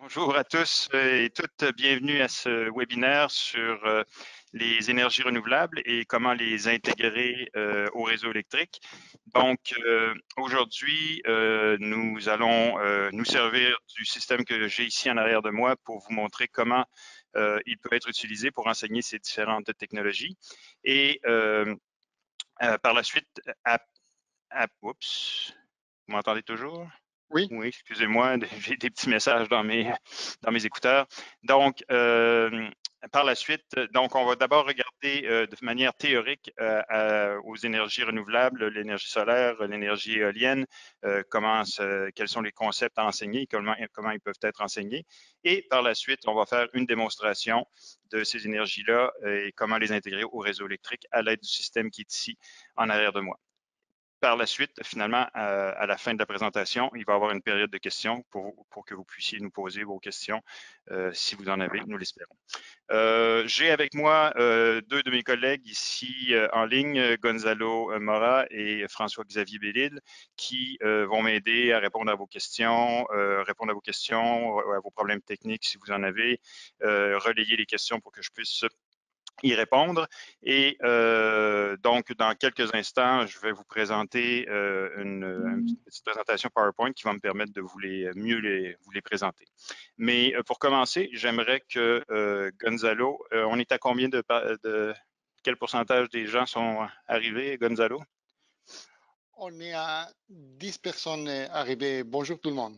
Bonjour à tous et toutes, bienvenue à ce webinaire sur les énergies renouvelables et comment les intégrer au réseau électrique. Donc, aujourd'hui, nous allons nous servir du système que j'ai ici en arrière de moi pour vous montrer comment il peut être utilisé pour enseigner ces différentes technologies. Et par la suite, oups, vous m'entendez toujours? Oui, Oui, excusez-moi, j'ai des petits messages dans mes écouteurs. Donc, par la suite, donc on va d'abord regarder de manière théorique aux énergies renouvelables, l'énergie solaire, l'énergie éolienne, quels sont les concepts à enseigner, comment ils peuvent être enseignés. Et par la suite, on va faire une démonstration de ces énergies-là et comment les intégrer au réseau électrique à l'aide du système qui est ici en arrière de moi. Par la suite, finalement, à la fin de la présentation, il va y avoir une période de questions pour que vous puissiez nous poser vos questions, si vous en avez, nous l'espérons. J'ai avec moi deux de mes collègues ici en ligne, Gonzalo Mora et François-Xavier Bellil, qui vont m'aider à répondre à vos questions, à vos problèmes techniques si vous en avez, relayer les questions pour que je puisse y répondre. Et donc, dans quelques instants, je vais vous présenter une petite présentation PowerPoint qui va me permettre de mieux vous les présenter. Mais pour commencer, j'aimerais que Gonzalo, on est à combien quel pourcentage des gens sont arrivés, Gonzalo? on est à 10 personnes arrivées. Bonjour tout le monde.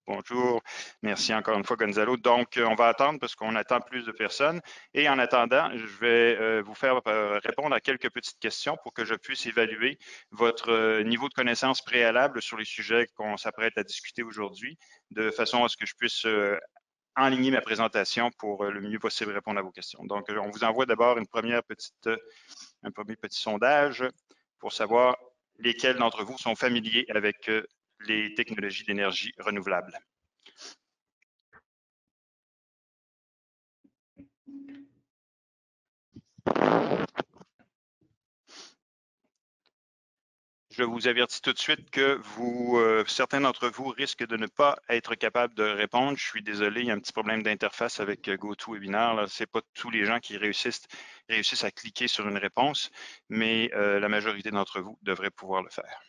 Bonjour, merci encore une fois Gonzalo. Donc, on va attendre parce qu'on attend plus de personnes. Et en attendant, je vais vous faire répondre à quelques petites questions pour que je puisse évaluer votre niveau de connaissance préalable sur les sujets qu'on s'apprête à discuter aujourd'hui, de façon à ce que je puisse enligner ma présentation pour le mieux possible répondre à vos questions. Donc, on vous envoie d'abord un premier petit sondage pour savoir lesquels d'entre vous sont familiers avec les technologies d'énergie renouvelable. Je vous avertis tout de suite que certains d'entre vous risquent de ne pas être capables de répondre. Je suis désolé, il y a un petit problème d'interface avec GoToWebinar. Ce n'est pas tous les gens qui réussissent à cliquer sur une réponse, mais la majorité d'entre vous devraient pouvoir le faire.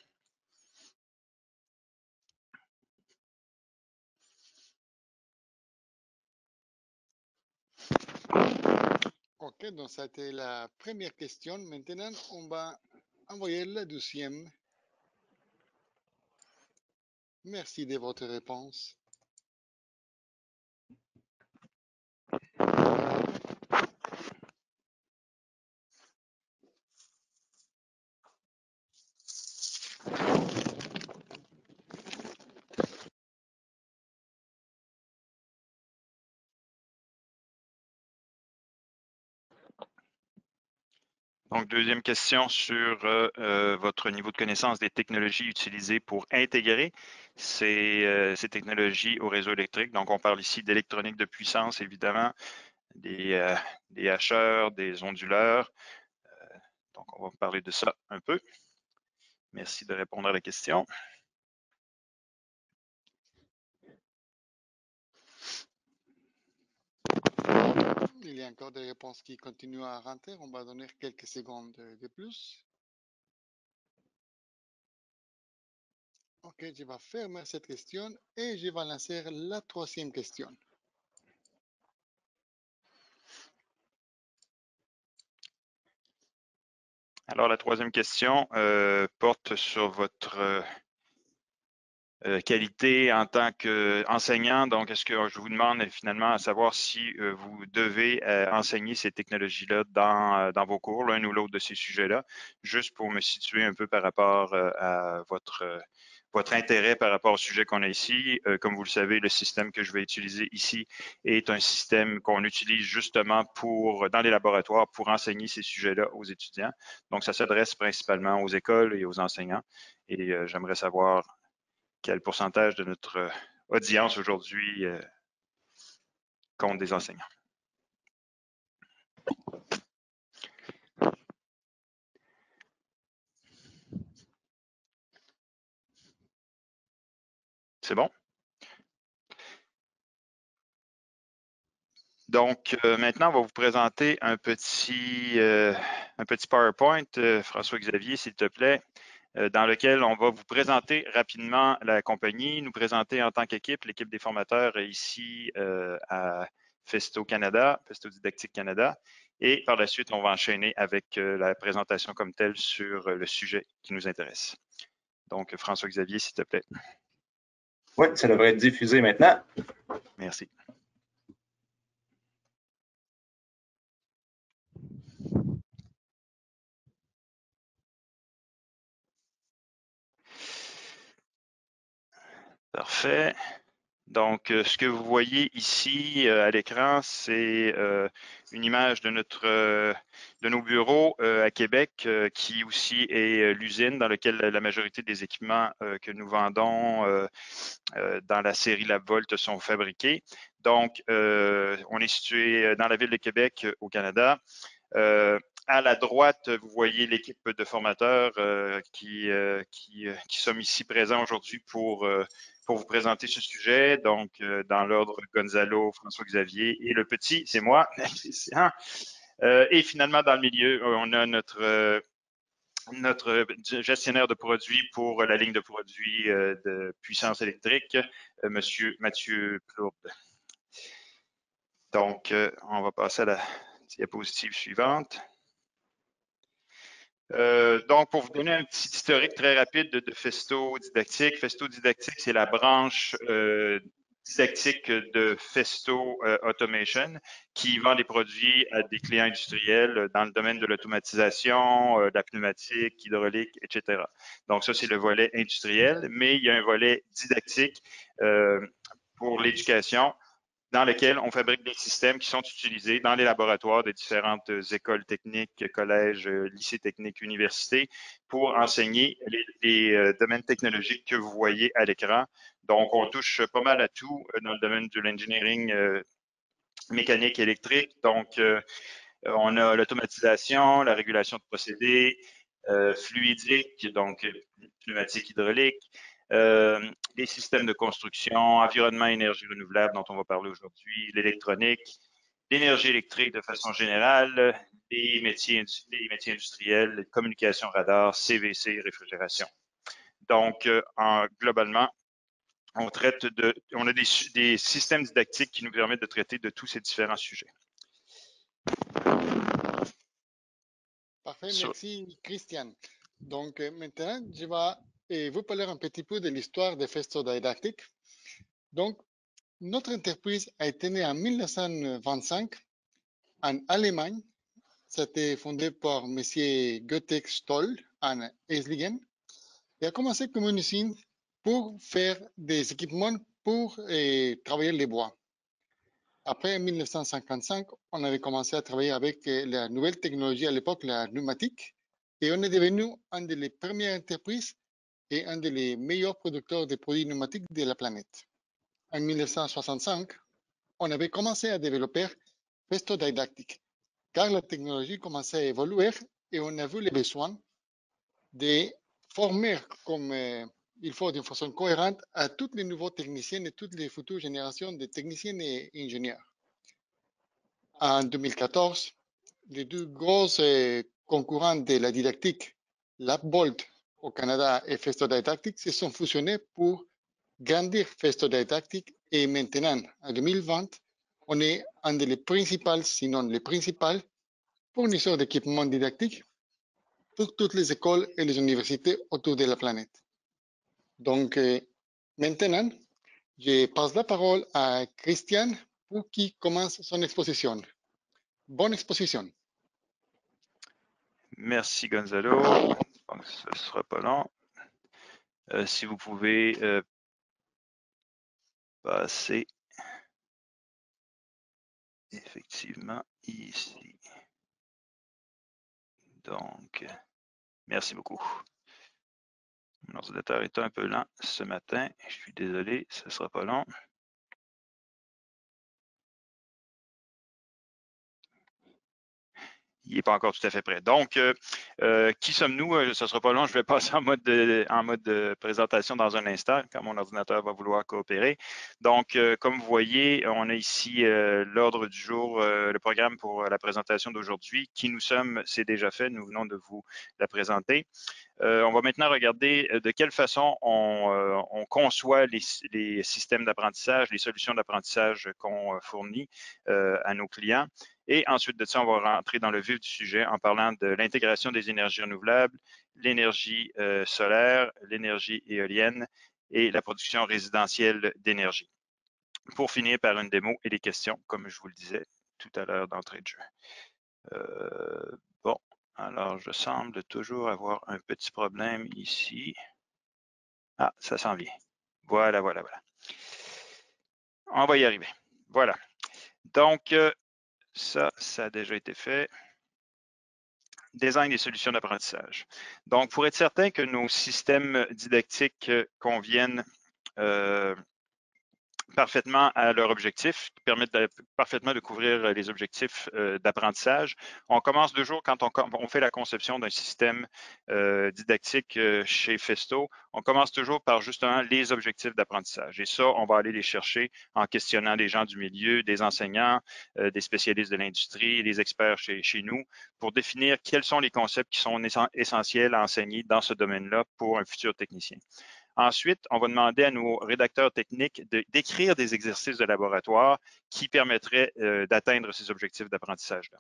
OK, donc ça a été la première question. Maintenant, on va envoyer la deuxième. Merci de votre réponse. Donc, deuxième question sur votre niveau de connaissance des technologies utilisées pour intégrer ces technologies au réseau électrique. Donc, on parle ici d'électronique de puissance, évidemment, des hacheurs, des onduleurs. Donc, on va parler de ça un peu. Merci de répondre à la question. Il y a encore des réponses qui continuent à rentrer. On va donner quelques secondes de plus. OK, je vais fermer cette question et je vais lancer la troisième question. Alors, la troisième question porte sur votre qualité en tant qu'enseignant. Donc, est-ce que je vous demande finalement à savoir si vous devez enseigner ces technologies-là dans vos cours, l'un ou l'autre de ces sujets-là, juste pour me situer un peu par rapport à votre intérêt par rapport au sujet qu'on a ici. Comme vous le savez, le système que je vais utiliser ici est un système qu'on utilise justement dans les laboratoires pour enseigner ces sujets-là aux étudiants. Donc, ça s'adresse principalement aux écoles et aux enseignants. Et j'aimerais savoir quel pourcentage de notre audience aujourd'hui compte des enseignants. C'est bon? Donc, maintenant, on va vous présenter un petit PowerPoint, François-Xavier, s'il te plaît, dans lequel on va vous présenter rapidement la compagnie, nous présenter en tant qu'équipe, l'équipe des formateurs ici à Festo Canada, Festo Didactique Canada. Et par la suite, on va enchaîner avec la présentation comme telle sur le sujet qui nous intéresse. Donc, François-Xavier, s'il te plaît. Oui, ça devrait être diffusé maintenant. Merci. Parfait. Donc, ce que vous voyez ici à l'écran, c'est une image de nos bureaux à Québec, qui aussi est l'usine dans laquelle la majorité des équipements que nous vendons dans la série LabVolt sont fabriqués. Donc, on est situé dans la ville de Québec, au Canada. À la droite, vous voyez l'équipe de formateurs qui sommes ici présents aujourd'hui pour vous présenter ce sujet. Donc, dans l'ordre, Gonzalo, François-Xavier et le petit, c'est moi, Christian. Et finalement, dans le milieu, on a notre gestionnaire de produits pour la ligne de produits de puissance électrique, Monsieur Mathieu Plourde. Donc, on va passer à la diapositive suivante. Donc, pour vous donner un petit historique très rapide de Festo Didactique, Festo Didactique, c'est la branche didactique de Festo Automation qui vend des produits à des clients industriels dans le domaine de l'automatisation, de la pneumatique, hydraulique, etc. Donc, ça, c'est le volet industriel, mais il y a un volet didactique pour l'éducation, dans lequel on fabrique des systèmes qui sont utilisés dans les laboratoires des différentes écoles techniques, collèges, lycées techniques, universités, pour enseigner les domaines technologiques que vous voyez à l'écran. Donc, on touche pas mal à tout dans le domaine de l'engineering mécanique électrique. Donc, on a l'automatisation, la régulation de procédés, fluidique, donc pneumatique hydraulique, les systèmes de construction, environnement, énergie renouvelable dont on va parler aujourd'hui, l'électronique, l'énergie électrique de façon générale, les métiers industriels, communication radar, CVC, réfrigération. Donc, globalement, on a des systèmes didactiques qui nous permettent de traiter de tous ces différents sujets. Parfait, merci Christian. Donc maintenant, je vais vous parler un petit peu de l'histoire de Festo Didactic. Donc, notre entreprise a été née en 1925 en Allemagne. C'était fondé par M. Goethe Stoll en Eislingen. Et a commencé comme une usine pour faire des équipements pour travailler les bois. Après, en 1955, on avait commencé à travailler avec la nouvelle technologie à l'époque, la pneumatique, et on est devenu une des premières entreprises et un des meilleurs producteurs de produits pneumatiques de la planète. En 1965, on avait commencé à développer Festo Didactic, car la technologie commençait à évoluer et on a vu le besoin de former comme il faut d'une façon cohérente à tous les nouveaux techniciens et toutes les futures générations de techniciens et ingénieurs. En 2014, les deux gros concurrents de la didactique, LabVolt au Canada et Festo Didactic, se sont fusionnés pour grandir Festo Didactic et maintenant, en 2020, on est un des principaux, sinon le principal, fournisseur d'équipements didactiques pour toutes les écoles et les universités autour de la planète. Donc, maintenant, je passe la parole à Christian pour qu'il commence son exposition. Bonne exposition. Merci Gonzalo. Donc, ce ne sera pas long. Si vous pouvez passer effectivement ici. Donc, merci beaucoup. Mon ordinateur est un peu lent ce matin. Je suis désolé, ce ne sera pas long. il n'est pas encore tout à fait prêt. Donc, qui sommes-nous? Ce ne sera pas long, je vais passer en mode de présentation dans un instant, quand mon ordinateur va vouloir coopérer. Donc, comme vous voyez, on a ici l'ordre du jour, le programme pour la présentation d'aujourd'hui. Qui nous sommes, c'est déjà fait, nous venons de vous la présenter. On va maintenant regarder de quelle façon on conçoit les systèmes d'apprentissage, les solutions d'apprentissage qu'on fournit à nos clients. Et ensuite de ça, on va rentrer dans le vif du sujet en parlant de l'intégration des énergies renouvelables, l'énergie solaire, l'énergie éolienne et la production résidentielle d'énergie. Pour finir par une démo et des questions, comme je vous le disais tout à l'heure d'entrée de jeu. Bon, alors je semble toujours avoir un petit problème ici. Ah, ça s'en vient. Voilà. On va y arriver. Voilà. Donc, ça a déjà été fait. Design des solutions d'apprentissage. Donc, pour être certain que nos systèmes didactiques conviennent parfaitement à leur objectif, qui permettent parfaitement de couvrir les objectifs d'apprentissage. On commence toujours quand on fait la conception d'un système didactique chez Festo, on commence toujours par justement les objectifs d'apprentissage. Et ça, on va aller les chercher en questionnant des gens du milieu, des enseignants, des spécialistes de l'industrie, des experts chez nous, pour définir quels sont les concepts qui sont essentiels à enseigner dans ce domaine-là pour un futur technicien. Ensuite, on va demander à nos rédacteurs techniques d'écrire des exercices de laboratoire qui permettraient d'atteindre ces objectifs d'apprentissage-là.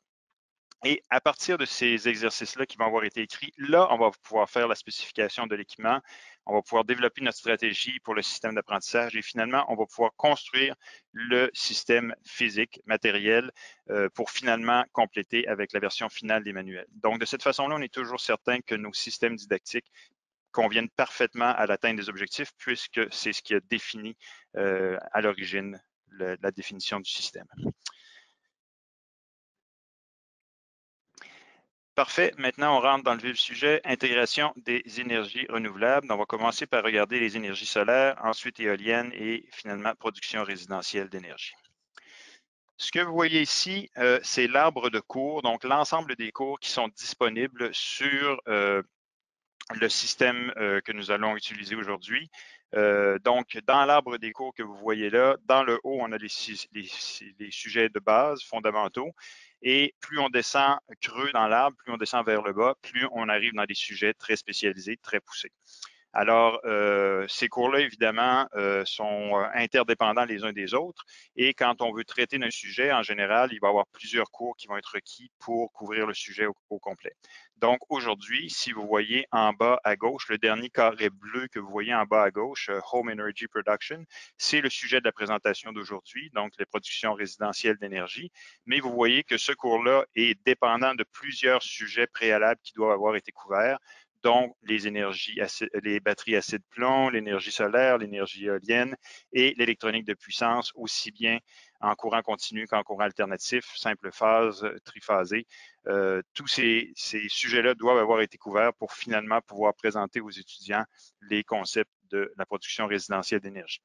Et à partir de ces exercices-là qui vont avoir été écrits, là, on va pouvoir faire la spécification de l'équipement, on va pouvoir développer notre stratégie pour le système d'apprentissage et finalement, on va pouvoir construire le système physique, matériel, pour finalement compléter avec la version finale des manuels. Donc, de cette façon-là, on est toujours certain que nos systèmes didactiques conviennent parfaitement à l'atteinte des objectifs puisque c'est ce qui a défini à l'origine la définition du système. Parfait. Maintenant, on rentre dans le vif du sujet, intégration des énergies renouvelables. On va commencer par regarder les énergies solaires, ensuite éoliennes et finalement production résidentielle d'énergie. Ce que vous voyez ici, c'est l'arbre de cours, donc l'ensemble des cours qui sont disponibles sur le système que nous allons utiliser aujourd'hui. Donc, dans l'arbre des cours que vous voyez là, dans le haut, on a les sujets de base fondamentaux. Et plus on descend creux dans l'arbre, plus on descend vers le bas, plus on arrive dans des sujets très spécialisés, très poussés. Alors, ces cours-là, évidemment, sont interdépendants les uns des autres. Et quand on veut traiter d'un sujet, en général, il va y avoir plusieurs cours qui vont être requis pour couvrir le sujet au complet. Donc, aujourd'hui, si vous voyez en bas à gauche, le dernier carré bleu que vous voyez en bas à gauche, Home Energy Production, c'est le sujet de la présentation d'aujourd'hui, donc les productions résidentielles d'énergie. Mais vous voyez que ce cours-là est dépendant de plusieurs sujets préalables qui doivent avoir été couverts, dont les batteries acide-plomb, l'énergie solaire, l'énergie éolienne et l'électronique de puissance, aussi bien en courant continu qu'en courant alternatif, simple phase, triphasé. Tous ces sujets-là doivent avoir été couverts pour finalement pouvoir présenter aux étudiants les concepts de la production résidentielle d'énergie.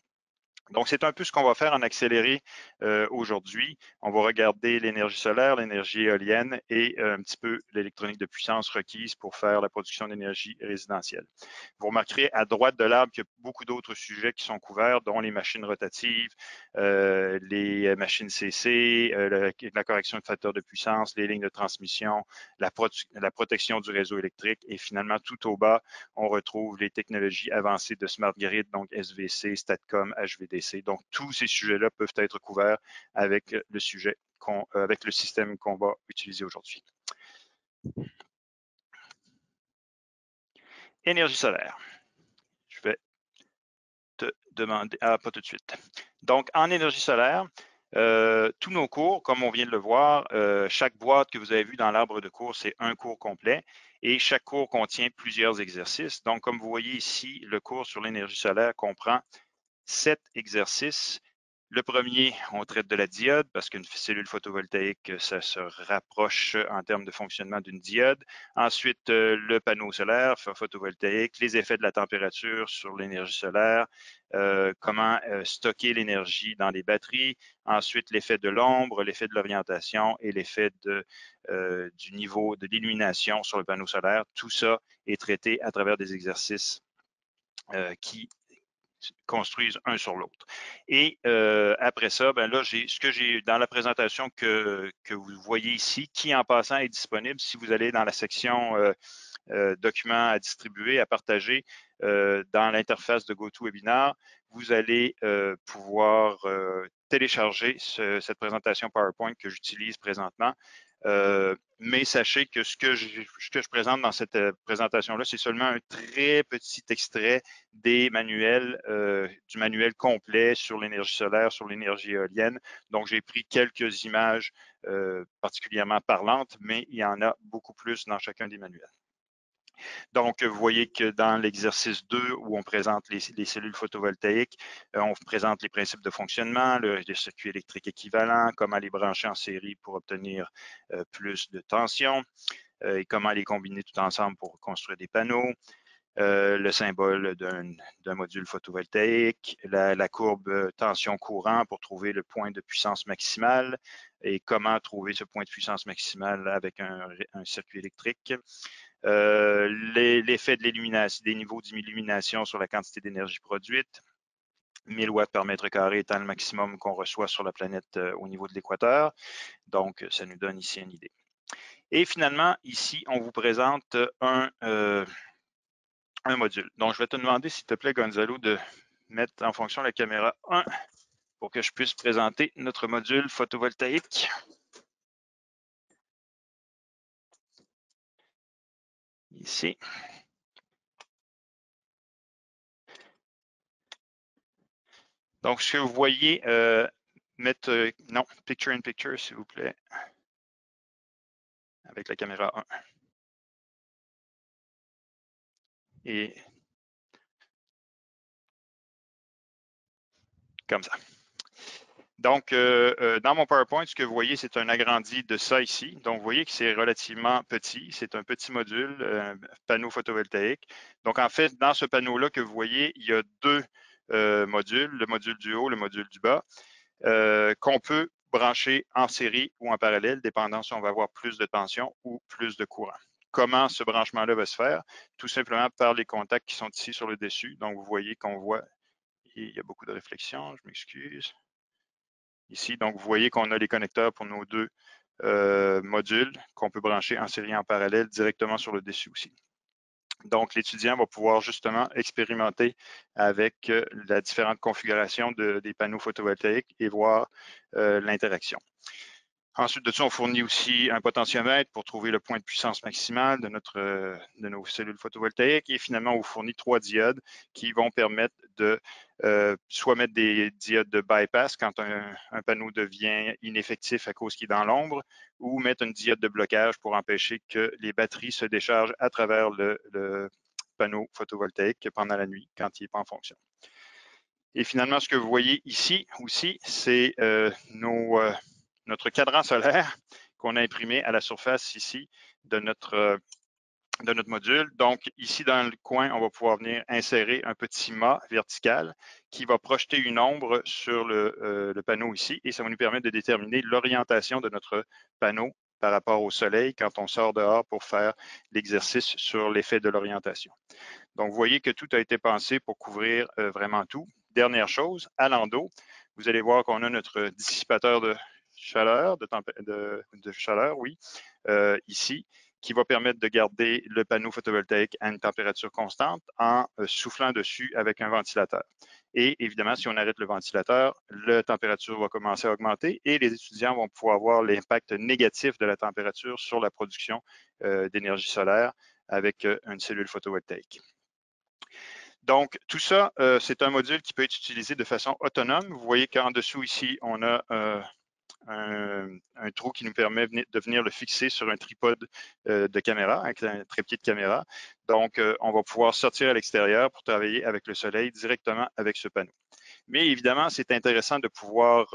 Donc, c'est un peu ce qu'on va faire en accéléré aujourd'hui. On va regarder l'énergie solaire, l'énergie éolienne et un petit peu l'électronique de puissance requise pour faire la production d'énergie résidentielle. Vous remarquerez à droite de l'arbre qu'il y a beaucoup d'autres sujets qui sont couverts, dont les machines rotatives, les machines CC, la correction de facteurs de puissance, les lignes de transmission, la protection du réseau électrique et finalement, tout au bas, on retrouve les technologies avancées de Smart Grid, donc SVC, STATCOM, HVDC. Donc, tous ces sujets-là peuvent être couverts avec le système qu'on va utiliser aujourd'hui. Énergie solaire. Je vais te demander, pas tout de suite. Donc, en énergie solaire, tous nos cours, comme on vient de le voir, chaque boîte que vous avez vue dans l'arbre de cours, c'est un cours complet et chaque cours contient plusieurs exercices. Donc, comme vous voyez ici, le cours sur l'énergie solaire comprend 7 exercices Le premier, on traite de la diode parce qu'une cellule photovoltaïque, ça se rapproche en termes de fonctionnement d'une diode. Ensuite, le panneau solaire photovoltaïque, les effets de la température sur l'énergie solaire, comment stocker l'énergie dans les batteries. Ensuite, l'effet de l'ombre, l'effet de l'orientation et l'effet du niveau de l'illumination sur le panneau solaire. Tout ça est traité à travers des exercices qui construisent un sur l'autre. Et après ça, ben là, ce que j'ai dans la présentation que vous voyez ici, qui en passant est disponible si vous allez dans la section documents à distribuer, à partager dans l'interface de GoToWebinar, vous allez pouvoir télécharger cette présentation PowerPoint que j'utilise présentement. Mais sachez que ce que je présente dans cette présentation-là, c'est seulement un très petit extrait des manuels, du manuel complet sur l'énergie solaire, sur l'énergie éolienne. Donc, j'ai pris quelques images particulièrement parlantes, mais il y en a beaucoup plus dans chacun des manuels. Donc, vous voyez que dans l'exercice 2, où on présente les cellules photovoltaïques, on présente les principes de fonctionnement, le circuit électrique équivalent, comment les brancher en série pour obtenir plus de tension et comment les combiner tout ensemble pour construire des panneaux. Le symbole d'un module photovoltaïque, la courbe tension-courant pour trouver le point de puissance maximale et comment trouver ce point de puissance maximale avec un circuit électrique. L'effet de l'illumination, des niveaux d'illumination sur la quantité d'énergie produite, 1000 watts par mètre carré étant le maximum qu'on reçoit sur la planète au niveau de l'équateur. Donc, ça nous donne ici une idée. Et finalement, ici, on vous présente un module. Donc, je vais te demander, s'il te plaît, Gonzalo, de mettre en fonction la caméra 1 pour que je puisse présenter notre module photovoltaïque. Ici. Donc, ce que vous voyez, mettre, non, picture in picture, s'il vous plaît, avec la caméra 1. Et comme ça. Donc, dans mon PowerPoint, ce que vous voyez, c'est un agrandi de ça ici. Donc, vous voyez que c'est relativement petit. C'est un petit module, panneau photovoltaïque. Donc, en fait, dans ce panneau-là que vous voyez, il y a deux modules, le module du haut, le module du bas, qu'on peut brancher en série ou en parallèle, dépendant si on va avoir plus de tension ou plus de courant. Comment ce branchement-là va se faire? Tout simplement par les contacts qui sont ici sur le dessus. Donc, vous voyez qu'on voit, il y a beaucoup de réflexions, je m'excuse. Ici, donc, vous voyez qu'on a les connecteurs pour nos deux modules qu'on peut brancher en série et en parallèle directement sur le dessus aussi. Donc, l'étudiant va pouvoir justement expérimenter avec la différente configuration des panneaux photovoltaïques et voir l'interaction. Ensuite de ça, on fournit aussi un potentiomètre pour trouver le point de puissance maximale de nos cellules photovoltaïques. Et finalement, on vous fournit 3 diodes qui vont permettre de soit mettre des diodes de bypass quand un panneau devient ineffectif à cause qu'il est dans l'ombre, ou mettre une diode de blocage pour empêcher que les batteries se déchargent à travers le panneau photovoltaïque pendant la nuit quand il n'est pas en fonction. Et finalement, ce que vous voyez ici aussi, c'est notre cadran solaire qu'on a imprimé à la surface ici de notre module. Donc, ici dans le coin, on va pouvoir venir insérer un petit mât vertical qui va projeter une ombre sur le panneau ici et ça va nous permettre de déterminer l'orientation de notre panneau par rapport au soleil quand on sort dehors pour faire l'exercice sur l'effet de l'orientation. Donc, vous voyez que tout a été pensé pour couvrir vraiment tout. Dernière chose, à l'endos, vous allez voir qu'on a notre dissipateur de chaleur, de chaleur, oui, ici, qui va permettre de garder le panneau photovoltaïque à une température constante en soufflant dessus avec un ventilateur. Et évidemment, si on arrête le ventilateur, la température va commencer à augmenter et les étudiants vont pouvoir voir l'impact négatif de la température sur la production d'énergie solaire avec une cellule photovoltaïque. Donc, tout ça, c'est un module qui peut être utilisé de façon autonome. Vous voyez qu'en dessous ici, on a un trou qui nous permet de venir le fixer sur un tripode de caméra, avec un trépied de caméra. Donc, on va pouvoir sortir à l'extérieur pour travailler avec le soleil directement avec ce panneau. Mais évidemment, c'est intéressant de pouvoir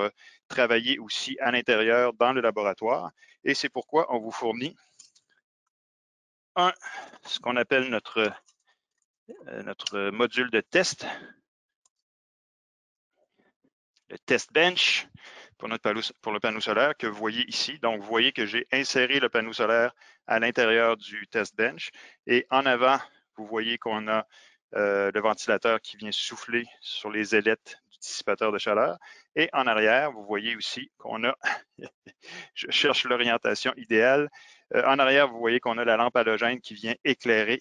travailler aussi à l'intérieur dans le laboratoire. Et c'est pourquoi on vous fournit ce qu'on appelle notre module de test, le test bench pour le panneau solaire que vous voyez ici. Donc, vous voyez que j'ai inséré le panneau solaire à l'intérieur du test bench. Et en avant, vous voyez qu'on a le ventilateur qui vient souffler sur les ailettes du dissipateur de chaleur. Et en arrière, vous voyez aussi qu'on a, je cherche l'orientation idéale. En arrière, vous voyez qu'on a la lampe halogène qui vient éclairer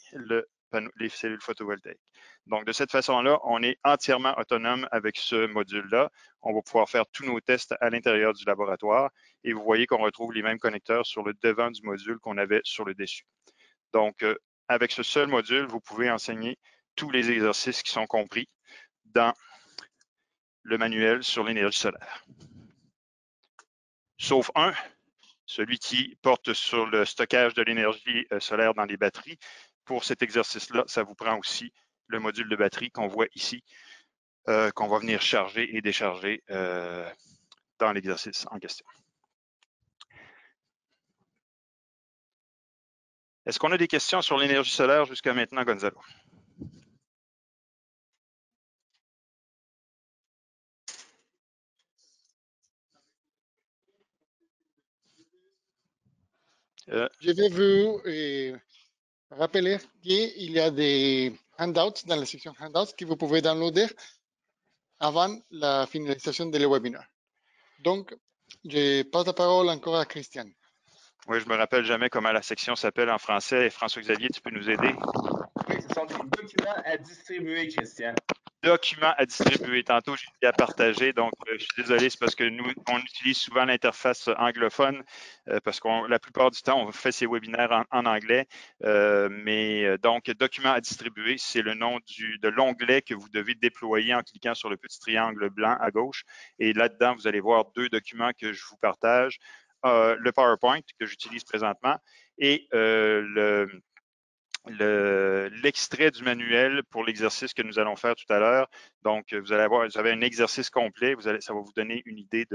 les cellules photovoltaïques. Donc, de cette façon-là, on est entièrement autonome avec ce module-là. On va pouvoir faire tous nos tests à l'intérieur du laboratoire et vous voyez qu'on retrouve les mêmes connecteurs sur le devant du module qu'on avait sur le dessus. Donc, avec ce seul module, vous pouvez enseigner tous les exercices qui sont compris dans le manuel sur l'énergie solaire. Sauf un, celui qui porte sur le stockage de l'énergie solaire dans les batteries. Pour cet exercice-là, ça vous prend aussi le module de batterie qu'on voit ici, qu'on va venir charger et décharger dans l'exercice en question. Est-ce qu'on a des questions sur l'énergie solaire jusqu'à maintenant, Gonzalo? Je vais vous rappeler qu'il y a des handouts dans la section handouts que vous pouvez downloader avant la finalisation du webinaire. Donc, je passe la parole encore à Christian. Oui, je me rappelle jamais comment la section s'appelle en français. François-Xavier, tu peux nous aider? Oui, ce sont des documents à distribuer, Christian. Documents à distribuer. Tantôt, j'ai dit à partager, donc je suis désolé, c'est parce que nous, on utilise souvent l'interface anglophone parce que la plupart du temps, on fait ces webinaires en anglais. Donc, documents à distribuer, c'est le nom de l'onglet que vous devez déployer en cliquant sur le petit triangle blanc à gauche. Et là-dedans, vous allez voir deux documents que je vous partage. Le PowerPoint que j'utilise présentement et l'extrait du manuel pour l'exercice que nous allons faire tout à l'heure. Donc, vous avez un exercice complet. Ça va vous donner une idée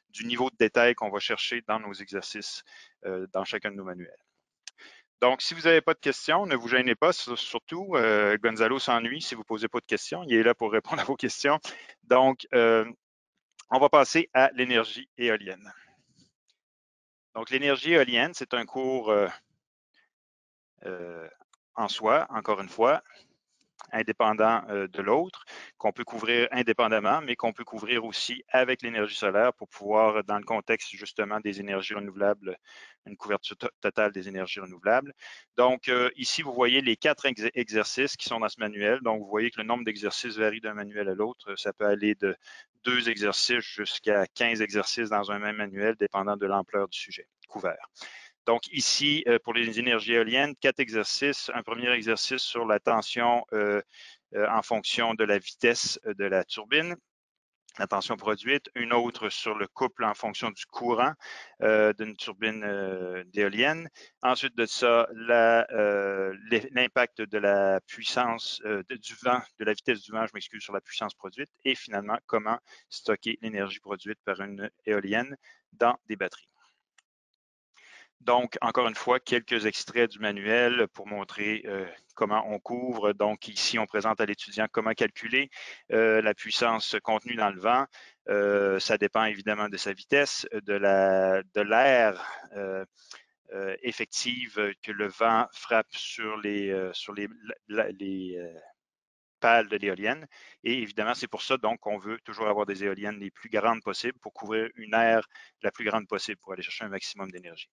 du niveau de détail qu'on va chercher dans nos exercices, dans chacun de nos manuels. Donc, si vous n'avez pas de questions, ne vous gênez pas. Surtout, Gonzalo s'ennuie si vous ne posez pas de questions. Il est là pour répondre à vos questions. Donc, on va passer à l'énergie éolienne. Donc, l'énergie éolienne, c'est un cours en soi, encore une fois, indépendant de l'autre, qu'on peut couvrir indépendamment, mais qu'on peut couvrir aussi avec l'énergie solaire pour pouvoir, dans le contexte justement des énergies renouvelables, une couverture totale des énergies renouvelables. Donc, ici, vous voyez les 4 exercices qui sont dans ce manuel. Donc, vous voyez que le nombre d'exercices varie d'un manuel à l'autre. Ça peut aller de 2 exercices jusqu'à 15 exercices dans un même manuel, dépendant de l'ampleur du sujet couvert. Donc ici, pour les énergies éoliennes, 4 exercices. Un premier exercice sur la tension en fonction de la vitesse de la turbine, la tension produite. Une autre sur le couple en fonction du courant d'une turbine d'éolienne. Ensuite de ça, l'impact de la puissance du vent, de la vitesse du vent, je m'excuse, sur la puissance produite. Et finalement, comment stocker l'énergie produite par une éolienne dans des batteries. Donc, encore une fois, quelques extraits du manuel pour montrer comment on couvre. Donc, ici, on présente à l'étudiant comment calculer la puissance contenue dans le vent. Ça dépend évidemment de sa vitesse, de l'air effective que le vent frappe sur les pales de l'éolienne. Et évidemment, c'est pour ça donc qu'on veut toujours avoir des éoliennes les plus grandes possibles pour couvrir une aire la plus grande possible pour aller chercher un maximum d'énergie.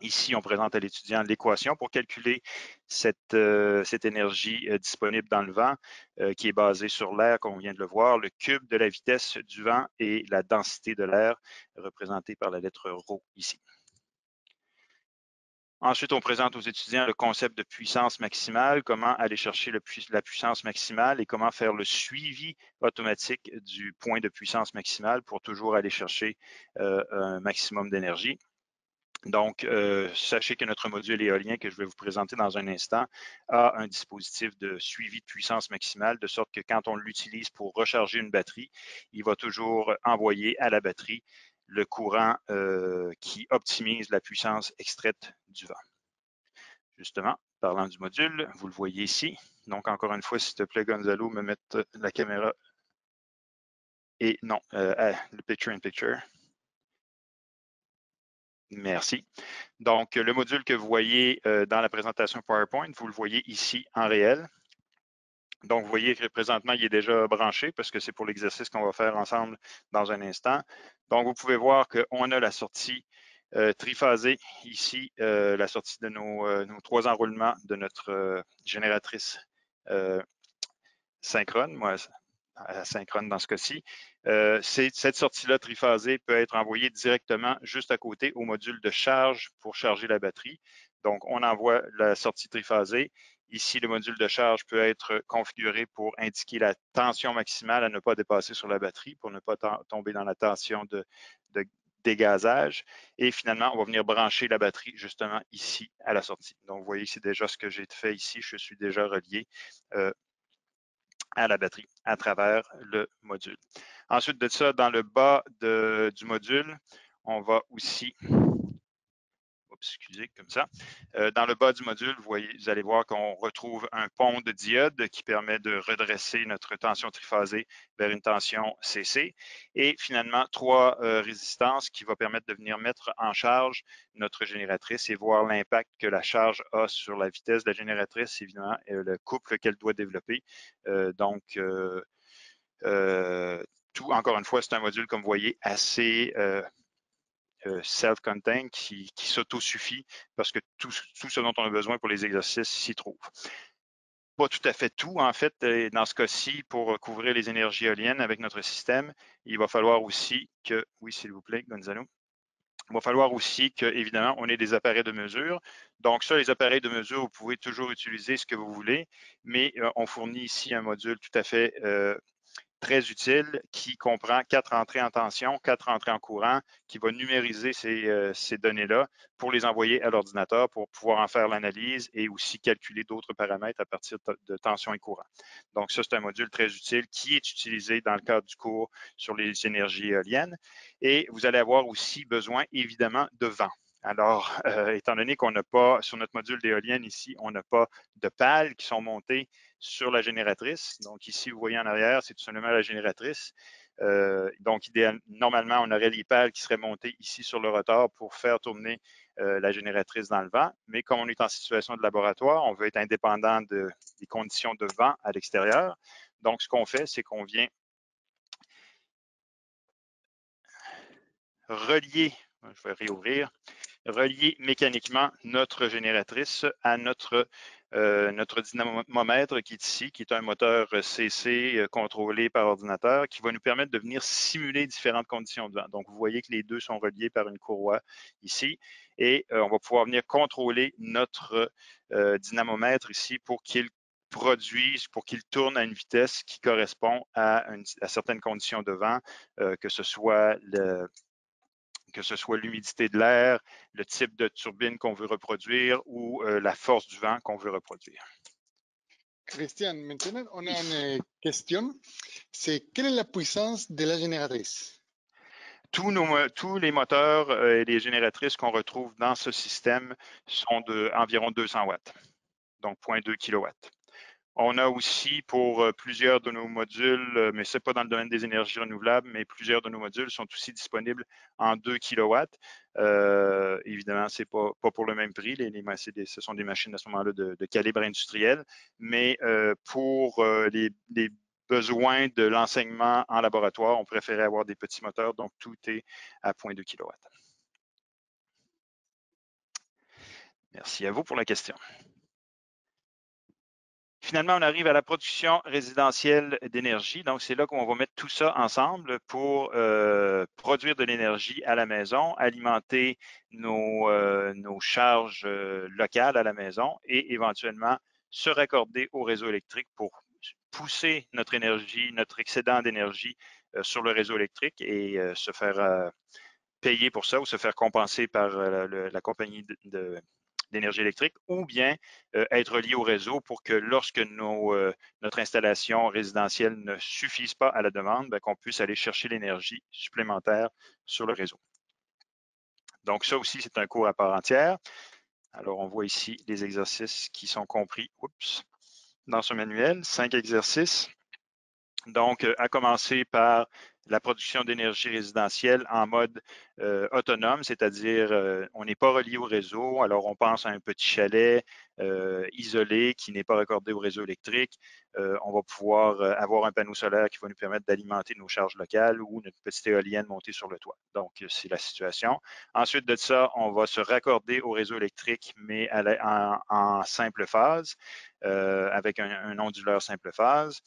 Ici, on présente à l'étudiant l'équation pour calculer cette énergie disponible dans le vent qui est basée sur l'air, comme on vient de le voir, le cube de la vitesse du vent et la densité de l'air représentée par la lettre ρ ici. Ensuite, on présente aux étudiants le concept de puissance maximale, comment aller chercher la puissance maximale et comment faire le suivi automatique du point de puissance maximale pour toujours aller chercher un maximum d'énergie. Donc, sachez que notre module éolien que je vais vous présenter dans un instant a un dispositif de suivi de puissance maximale, de sorte que quand on l'utilise pour recharger une batterie, il va toujours envoyer à la batterie le courant qui optimise la puissance extraite du vent. Justement, parlant du module, vous le voyez ici. Donc, encore une fois, s'il te plaît, Gonzalo, me mettre la caméra et non, le picture-in-picture. Merci. Donc, le module que vous voyez dans la présentation PowerPoint, vous le voyez ici en réel. Donc, vous voyez que présentement, il est déjà branché parce que c'est pour l'exercice qu'on va faire ensemble dans un instant. Donc, vous pouvez voir qu'on a la sortie triphasée ici, la sortie de nos 3 enroulements de notre génératrice synchrone, moi, asynchrone dans ce cas-ci. Cette sortie-là triphasée peut être envoyée directement juste à côté au module de charge pour charger la batterie. Donc, on envoie la sortie triphasée. Ici, le module de charge peut être configuré pour indiquer la tension maximale à ne pas dépasser sur la batterie pour ne pas tomber dans la tension de dégazage. Et finalement, on va venir brancher la batterie justement ici à la sortie. Donc, vous voyez, c'est déjà ce que j'ai fait ici. Je suis déjà relié à la batterie à travers le module. Ensuite de ça, dans le bas du module, on va aussi, excusez, comme ça, dans le bas du module, vous allez voir qu'on retrouve un pont de diode qui permet de redresser notre tension triphasée vers une tension CC et finalement 3 résistances qui vont permettre de venir mettre en charge notre génératrice et voir l'impact que la charge a sur la vitesse de la génératrice, évidemment, et le couple qu'elle doit développer. Tout, encore une fois, c'est un module, comme vous voyez, assez self-contained qui s'auto-suffit parce que tout ce dont on a besoin pour les exercices s'y trouve. Pas tout à fait tout, en fait, dans ce cas-ci, pour couvrir les énergies éoliennes avec notre système, il va falloir aussi que, oui, s'il vous plaît, Gonzalo, il va falloir aussi que, évidemment, on ait des appareils de mesure. Donc, ça, les appareils de mesure, vous pouvez toujours utiliser ce que vous voulez, mais on fournit ici un module tout à fait très utile qui comprend 4 entrées en tension, 4 entrées en courant, qui va numériser ces données-là pour les envoyer à l'ordinateur pour pouvoir en faire l'analyse et aussi calculer d'autres paramètres à partir de tension et courant. Donc ça, c'est un module très utile qui est utilisé dans le cadre du cours sur les énergies éoliennes. Et vous allez avoir aussi besoin, évidemment, de vent. Alors, étant donné qu'on n'a pas, sur notre module d'éolienne ici, on n'a pas de pales qui sont montées sur la génératrice. Donc ici, vous voyez en arrière, c'est tout simplement la génératrice. Donc, normalement, on aurait les pales qui seraient montées ici sur le rotor pour faire tourner la génératrice dans le vent. Mais comme on est en situation de laboratoire, on veut être indépendant des conditions de vent à l'extérieur. Donc, ce qu'on fait, c'est qu'on vient relier, je vais réouvrir, relier mécaniquement notre génératrice à notre dynamomètre qui est ici, qui est un moteur CC contrôlé par ordinateur, qui va nous permettre de venir simuler différentes conditions de vent. Donc, vous voyez que les deux sont reliés par une courroie ici, et on va pouvoir venir contrôler notre dynamomètre ici pour qu'il produise, pour qu'il tourne à une vitesse qui correspond à certaines conditions de vent, que ce soit l'humidité de l'air, le type de turbine qu'on veut reproduire ou la force du vent qu'on veut reproduire. Christian, maintenant on a une question. C'est quelle est la puissance de la génératrice? Tous les moteurs et les génératrices qu'on retrouve dans ce système sont d'environ 200 watts, donc 0,2 kW. On a aussi pour plusieurs de nos modules, mais ce n'est pas dans le domaine des énergies renouvelables, mais plusieurs de nos modules sont aussi disponibles en 2 kW. Évidemment, ce n'est pas pour le même prix. Ce sont des machines à ce moment-là de calibre industriel, mais pour les besoins de l'enseignement en laboratoire, on préférait avoir des petits moteurs, donc tout est à 0,2 kW. Merci à vous pour la question. Finalement, on arrive à la production résidentielle d'énergie. Donc, c'est là qu'on va mettre tout ça ensemble pour produire de l'énergie à la maison, alimenter nos charges locales à la maison et éventuellement se raccorder au réseau électrique pour pousser notre énergie, notre excédent d'énergie sur le réseau électrique et se faire payer pour ça ou se faire compenser par la compagnie d'énergie électrique, ou bien être relié au réseau pour que lorsque notre installation résidentielle ne suffise pas à la demande, ben, qu'on puisse aller chercher l'énergie supplémentaire sur le réseau. Donc ça aussi, c'est un cours à part entière. Alors on voit ici les exercices qui sont compris dans ce manuel, 5 exercices. Donc, à commencer par la production d'énergie résidentielle en mode autonome, c'est-à-dire on n'est pas relié au réseau, alors on pense à un petit chalet isolé qui n'est pas raccordé au réseau électrique. On va pouvoir avoir un panneau solaire qui va nous permettre d'alimenter nos charges locales ou notre petite éolienne montée sur le toit. Donc, c'est la situation. Ensuite de ça, on va se raccorder au réseau électrique, mais en simple phase, avec un onduleur simple phase.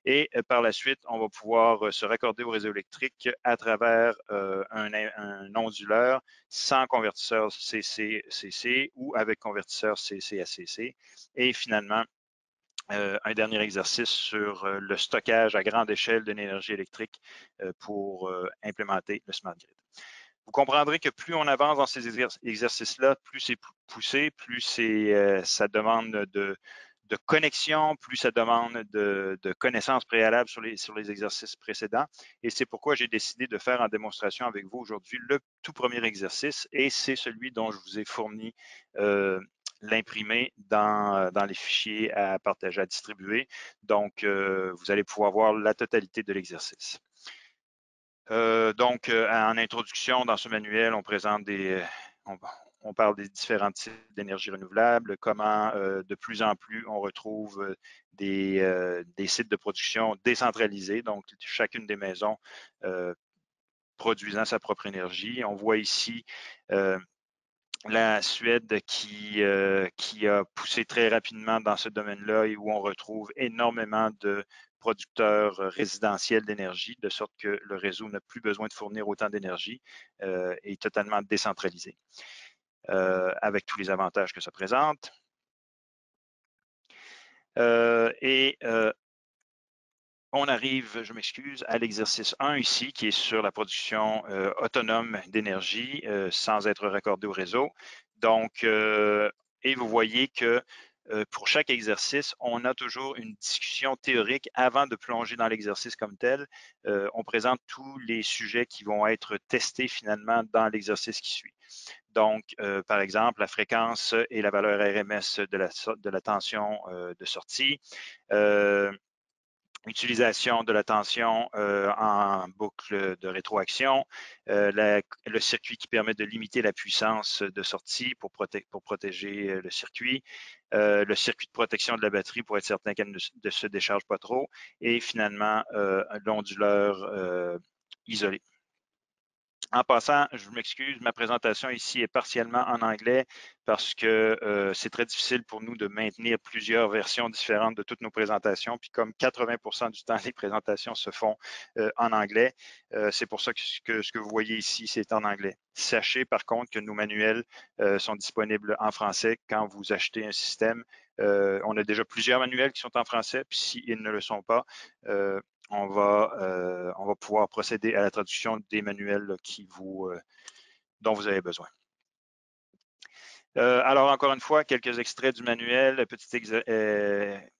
Et par la suite, on va pouvoir se raccorder au réseau électrique à travers un onduleur sans convertisseur CC-CC ou avec convertisseur CC à CC. Et finalement, un dernier exercice sur le stockage à grande échelle de l'énergie électrique pour implémenter le Smart Grid. Vous comprendrez que plus on avance dans ces exercices-là, plus c'est poussé, plus ça demande de connexion, plus ça demande de connaissances préalables sur les exercices précédents. Et c'est pourquoi j'ai décidé de faire en démonstration avec vous aujourd'hui le tout premier exercice, et c'est celui dont je vous ai fourni l'imprimé dans les fichiers à partager, à distribuer. Donc, vous allez pouvoir voir la totalité de l'exercice. Donc, en introduction, dans ce manuel, on présente on parle des différents types d'énergie renouvelable, comment de plus en plus on retrouve des sites de production décentralisés, donc chacune des maisons produisant sa propre énergie. On voit ici la Suède qui a poussé très rapidement dans ce domaine-là et où on retrouve énormément de producteurs résidentiels d'énergie, de sorte que le réseau n'a plus besoin de fournir autant d'énergie, est totalement décentralisé, avec tous les avantages que ça présente. On arrive, je m'excuse, à l'exercice 1 ici, qui est sur la production autonome d'énergie sans être raccordé au réseau. Donc, et vous voyez que pour chaque exercice, on a toujours une discussion théorique avant de plonger dans l'exercice comme tel. On présente tous les sujets qui vont être testés finalement dans l'exercice qui suit. Donc, par exemple, la fréquence et la valeur RMS de la tension de sortie. Utilisation de la tension en boucle de rétroaction, le circuit qui permet de limiter la puissance de sortie pour protéger le circuit de protection de la batterie pour être certain qu'elle ne se décharge pas trop, et finalement l'onduleur isolé. En passant, je m'excuse, ma présentation ici est partiellement en anglais parce que c'est très difficile pour nous de maintenir plusieurs versions différentes de toutes nos présentations. Puis comme 80% du temps, les présentations se font en anglais, c'est pour ça que ce que vous voyez ici, c'est en anglais. Sachez par contre que nos manuels sont disponibles en français quand vous achetez un système. On a déjà plusieurs manuels qui sont en français, puis s'ils ne le sont pas, on va pouvoir procéder à la traduction des manuels dont vous avez besoin. Alors, encore une fois, quelques extraits du manuel, petit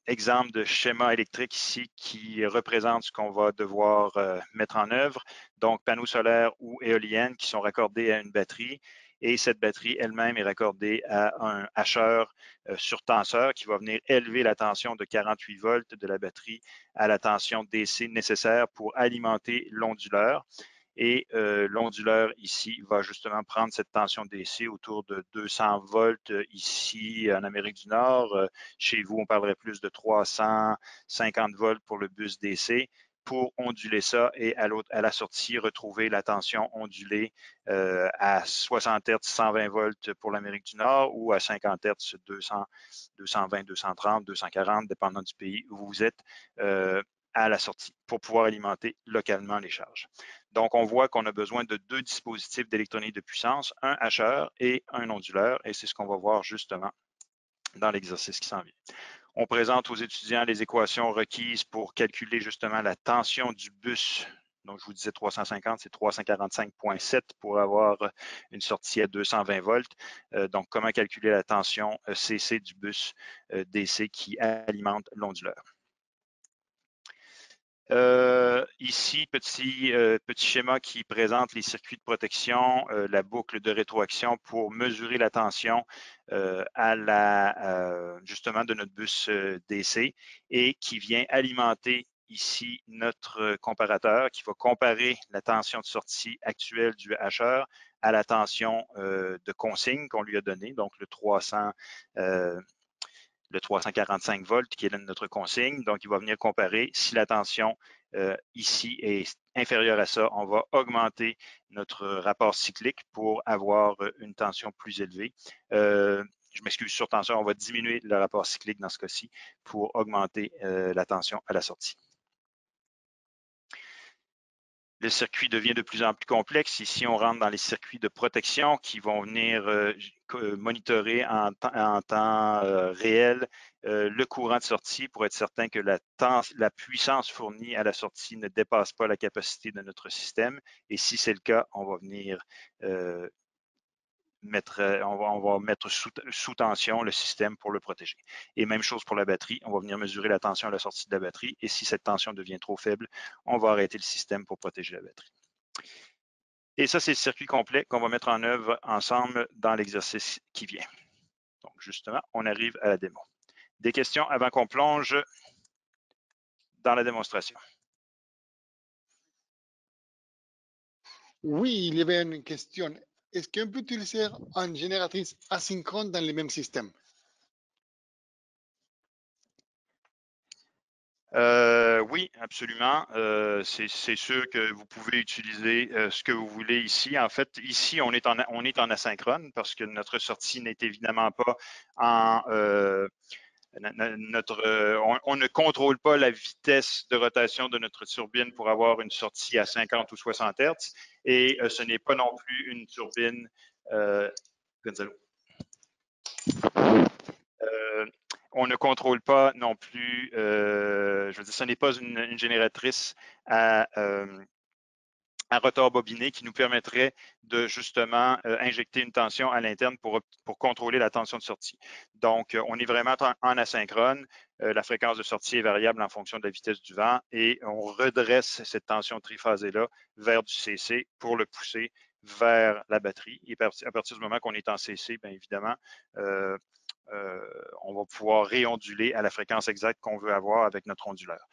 exemple de schéma électrique ici qui représente ce qu'on va devoir mettre en œuvre. Donc, panneaux solaires ou éoliennes qui sont raccordés à une batterie, et cette batterie elle-même est raccordée à un hacheur sur tenseur qui va venir élever la tension de 48 volts de la batterie à la tension DC nécessaire pour alimenter l'onduleur. Et l'onduleur ici va justement prendre cette tension DC autour de 200 volts ici en Amérique du Nord. Chez vous, on parlerait plus de 350 volts pour le bus DC pour onduler ça et à la sortie, retrouver la tension ondulée à 60 Hz, 120 volts pour l'Amérique du Nord ou à 50 Hz, 220, 230, 240, dépendant du pays où vous êtes à la sortie pour pouvoir alimenter localement les charges. Donc, on voit qu'on a besoin de deux dispositifs d'électronique de puissance, un hacheur et un onduleur, et c'est ce qu'on va voir justement dans l'exercice qui s'en vient. On présente aux étudiants les équations requises pour calculer justement la tension du bus Donc, je vous disais 350, c'est 345,7 pour avoir une sortie à 220 volts. Donc, comment calculer la tension CC du bus DC qui alimente l'onduleur. Ici, petit schéma qui présente les circuits de protection, la boucle de rétroaction pour mesurer la tension justement de notre bus DC et qui vient alimenter ici notre comparateur qui va comparer la tension de sortie actuelle du hacheur à la tension de consigne qu'on lui a donnée, donc le 345 volts qui est notre consigne. Donc, il va venir comparer. Si la tension ici est inférieure à ça, on va augmenter notre rapport cyclique pour avoir une tension plus élevée. Je m'excuse, sur tension, on va diminuer le rapport cyclique dans ce cas-ci pour augmenter la tension à la sortie. Le circuit devient de plus en plus complexe. Ici, on rentre dans les circuits de protection qui vont venir monitorer en temps réel le courant de sortie pour être certain que la puissance fournie à la sortie ne dépasse pas la capacité de notre système. Et si c'est le cas, on va venir on va mettre sous tension le système pour le protéger. Et même chose pour la batterie, on va venir mesurer la tension à la sortie de la batterie et si cette tension devient trop faible, on va arrêter le système pour protéger la batterie. Et ça, c'est le circuit complet qu'on va mettre en œuvre ensemble dans l'exercice qui vient. Donc, justement, on arrive à la démo. Des questions avant qu'on plonge dans la démonstration? Oui, il y avait une question. Est-ce qu'on peut utiliser une génératrice asynchrone dans les mêmes systèmes? Oui, absolument. C'est sûr que vous pouvez utiliser ce que vous voulez ici. En fait, ici, on est en asynchrone parce que notre sortie n'est évidemment pas en... on ne contrôle pas la vitesse de rotation de notre turbine pour avoir une sortie à 50 ou 60 Hz et ce n'est pas non plus une turbine... Gonzalo. On ne contrôle pas non plus, je veux dire, ce n'est pas une génératrice à rotor bobiné qui nous permettrait de justement injecter une tension à l'interne pour contrôler la tension de sortie. Donc, on est vraiment en asynchrone. La fréquence de sortie est variable en fonction de la vitesse du vent et on redresse cette tension triphasée-là vers du CC pour le pousser vers la batterie. Et à partir du moment qu'on est en CC, bien évidemment, on va pouvoir réonduler à la fréquence exacte qu'on veut avoir avec notre onduleur.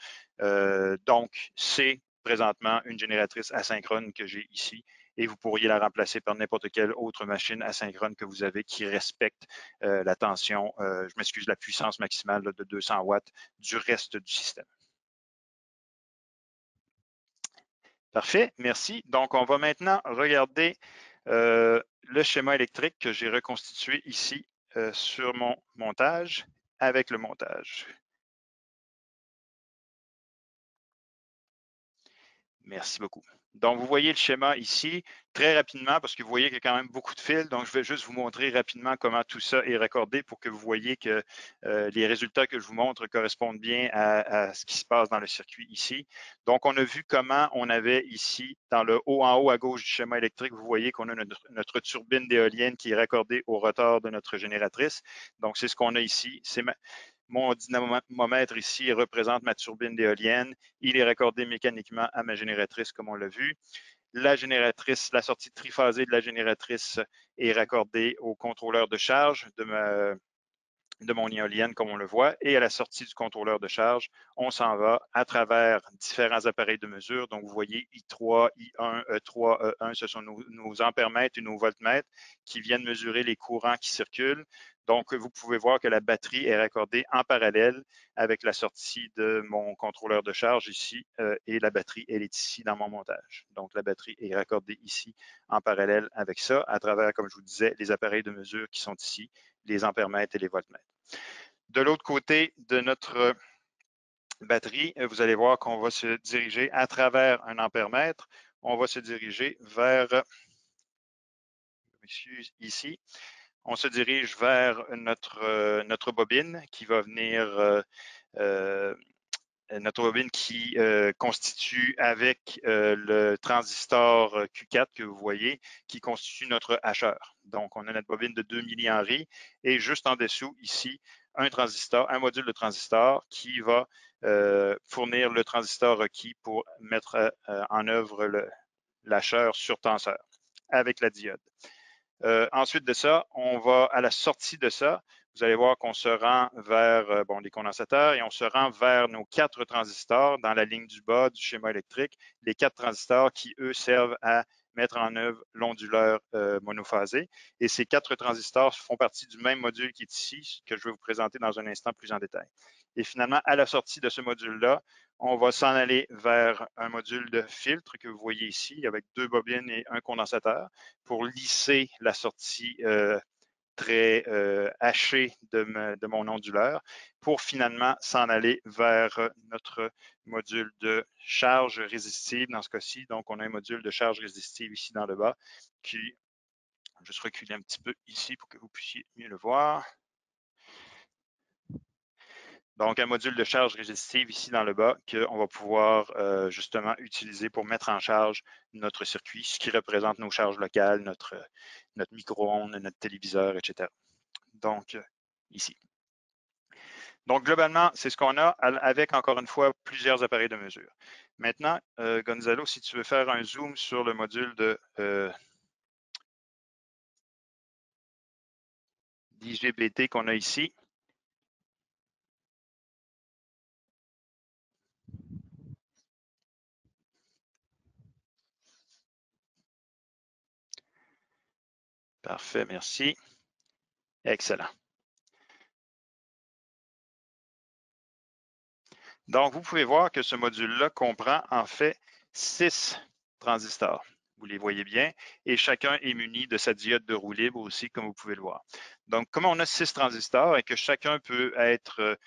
Donc, c'est présentement une génératrice asynchrone que j'ai ici et vous pourriez la remplacer par n'importe quelle autre machine asynchrone que vous avez qui respecte la tension, je m'excuse, la puissance maximale de 200 watts du reste du système. Parfait, merci. Donc, on va maintenant regarder le schéma électrique que j'ai reconstitué ici sur mon montage avec le montage. Merci beaucoup. Donc, vous voyez le schéma ici très rapidement parce que vous voyez qu'il y a quand même beaucoup de fils. Donc, je vais juste vous montrer rapidement comment tout ça est raccordé pour que vous voyez que les résultats que je vous montre correspondent bien à ce qui se passe dans le circuit ici. Donc, on a vu comment on avait ici, dans le haut en haut à gauche du schéma électrique, vous voyez qu'on a notre turbine d'éolienne qui est raccordée au rotor de notre génératrice. Donc, c'est ce qu'on a ici. Mon dynamomètre ici représente ma turbine d'éolienne. Il est raccordé mécaniquement à ma génératrice, comme on l'a vu. La génératrice, la sortie triphasée de la génératrice est raccordée au contrôleur de charge de mon éolienne, comme on le voit. Et à la sortie du contrôleur de charge, on s'en va à travers différents appareils de mesure. Donc, vous voyez I3, I1, E3, E1, ce sont nos ampèremètres et nos voltmètres qui viennent mesurer les courants qui circulent. Donc, vous pouvez voir que la batterie est raccordée en parallèle avec la sortie de mon contrôleur de charge ici et la batterie, elle est ici dans mon montage. Donc, la batterie est raccordée ici en parallèle avec ça à travers, comme je vous disais, les appareils de mesure qui sont ici, les ampèremètres et les voltmètres. De l'autre côté de notre batterie, vous allez voir qu'on va se diriger à travers un ampèremètre. On va se diriger vers, ici, on se dirige vers notre bobine qui va venir notre bobine qui constitue avec le transistor Q4 que vous voyez, qui constitue notre hacheur. Donc, on a notre bobine de 2 millihenries et juste en dessous, ici, un transistor, un module de transistor qui va fournir le transistor requis pour mettre en œuvre l'hacheur sur tenseur avec la diode. Ensuite de ça, on va à la sortie de ça, vous allez voir qu'on se rend vers les condensateurs et on se rend vers nos 4 transistors dans la ligne du bas du schéma électrique, les 4 transistors qui, eux, servent à mettre en œuvre l'onduleur monophasé. Et ces 4 transistors font partie du même module qui est ici, que je vais vous présenter dans un instant plus en détail. Et finalement, à la sortie de ce module-là, on va s'en aller vers un module de filtre que vous voyez ici avec 2 bobines et un condensateur pour lisser la sortie très hachée de mon onduleur pour finalement s'en aller vers notre module de charge résistive dans ce cas-ci. Donc, on a un module de charge résistive ici dans le bas qui, je vais juste reculer un petit peu ici pour que vous puissiez mieux le voir. Donc, un module de charge résistive ici dans le bas qu'on va pouvoir justement utiliser pour mettre en charge notre circuit, ce qui représente nos charges locales, notre micro-ondes, notre téléviseur, etc. Donc, ici. Donc, globalement, c'est ce qu'on a avec, encore une fois, plusieurs appareils de mesure. Maintenant, Gonzalo, si tu veux faire un zoom sur le module de d'IGBT qu'on a ici. Parfait, merci. Excellent. Donc, vous pouvez voir que ce module-là comprend en fait 6 transistors. Vous les voyez bien. Et chacun est muni de sa diode de roue libre aussi, comme vous pouvez le voir. Donc, comme on a 6 transistors et que chacun peut être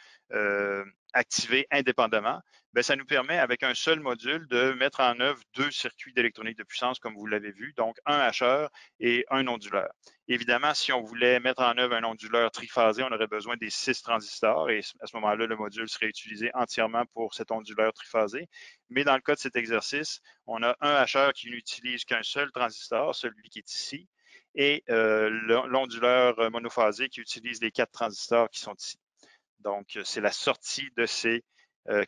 activé indépendamment, bien, ça nous permet, avec un seul module, de mettre en œuvre 2 circuits d'électronique de puissance, comme vous l'avez vu, donc un hacheur et un onduleur. Évidemment, si on voulait mettre en œuvre un onduleur triphasé, on aurait besoin des 6 transistors et à ce moment-là, le module serait utilisé entièrement pour cet onduleur triphasé. Mais dans le cas de cet exercice, on a un hacheur qui n'utilise qu'un seul transistor, celui qui est ici, et l'onduleur monophasé qui utilise les 4 transistors qui sont ici. Donc, c'est la sortie de ces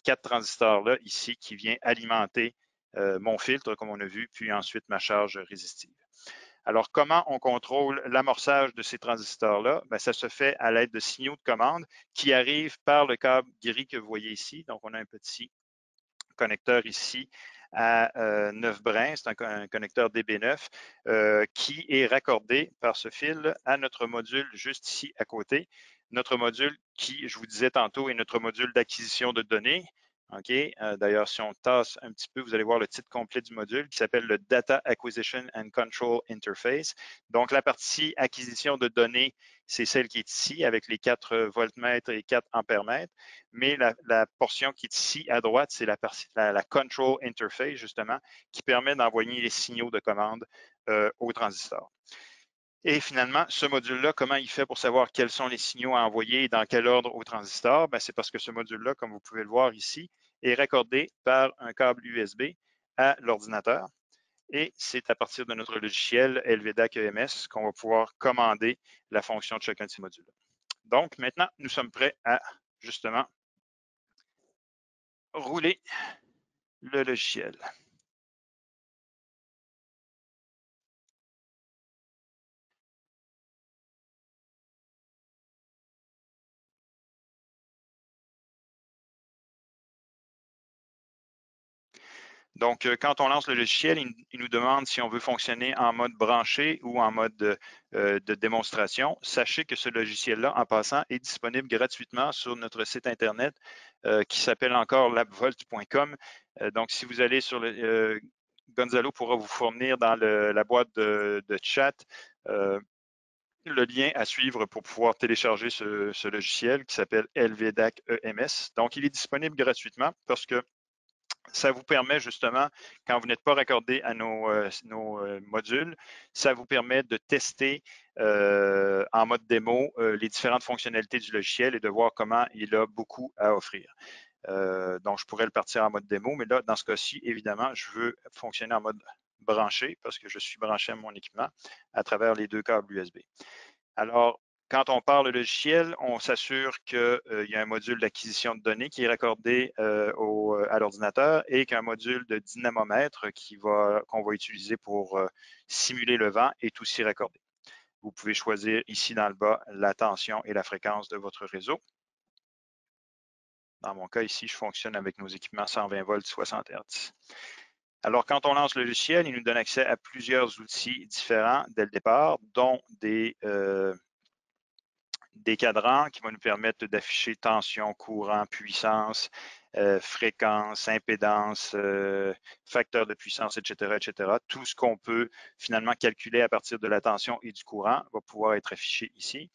4 transistors-là ici qui vient alimenter mon filtre, comme on a vu, puis ensuite ma charge résistive. Alors, comment on contrôle l'amorçage de ces transistors-là? Bien, ça se fait à l'aide de signaux de commande qui arrivent par le câble gris que vous voyez ici. Donc, on a un petit connecteur ici à 9 brins, c'est un connecteur DB9 qui est raccordé par ce fil à notre module juste ici à côté. Notre module qui, je vous disais tantôt, est notre module d'acquisition de données. OK. D'ailleurs, si on tasse un petit peu, vous allez voir le titre complet du module qui s'appelle le Data Acquisition and Control Interface. Donc, la partie acquisition de données, c'est celle qui est ici avec les 4 voltmètres et 4 ampèremètres. Mais la portion qui est ici à droite, c'est la Control Interface, justement, qui permet d'envoyer les signaux de commande au transistor. Et finalement, ce module-là, comment il fait pour savoir quels sont les signaux à envoyer et dans quel ordre au transistor? C'est parce que ce module-là, comme vous pouvez le voir ici, est raccordé par un câble USB à l'ordinateur. Et c'est à partir de notre logiciel LVDAC EMS qu'on va pouvoir commander la fonction de chacun de ces modules-là. Donc, maintenant, nous sommes prêts à, justement, rouler le logiciel. Donc, quand on lance le logiciel, il nous demande si on veut fonctionner en mode branché ou en mode de démonstration. Sachez que ce logiciel-là, en passant, est disponible gratuitement sur notre site Internet qui s'appelle encore labvolt.com. Donc, si vous allez sur le... Gonzalo pourra vous fournir dans la boîte de chat le lien à suivre pour pouvoir télécharger ce logiciel qui s'appelle LVDAC EMS. Donc, il est disponible gratuitement parce que ça vous permet justement, quand vous n'êtes pas raccordé à nos modules, ça vous permet de tester en mode démo les différentes fonctionnalités du logiciel et de voir comment il a beaucoup à offrir. Donc, je pourrais le partir en mode démo, mais là, dans ce cas-ci, évidemment, je veux fonctionner en mode branché parce que je suis branché à mon équipement à travers les 2 câbles USB. Alors, quand on parle de logiciel, on s'assure qu'il y a un module d'acquisition de données qui est raccordé à l'ordinateur et qu'un module de dynamomètre qu'on va utiliser pour simuler le vent est aussi raccordé. Vous pouvez choisir ici dans le bas la tension et la fréquence de votre réseau. Dans mon cas ici, je fonctionne avec nos équipements 120 volts 60 Hz. Alors, quand on lance le logiciel, il nous donne accès à plusieurs outils différents dès le départ, dont des cadrans qui vont nous permettre d'afficher tension, courant, puissance, fréquence, impédance, facteur de puissance, etc., etc. Tout ce qu'on peut finalement calculer à partir de la tension et du courant va pouvoir être affiché ici.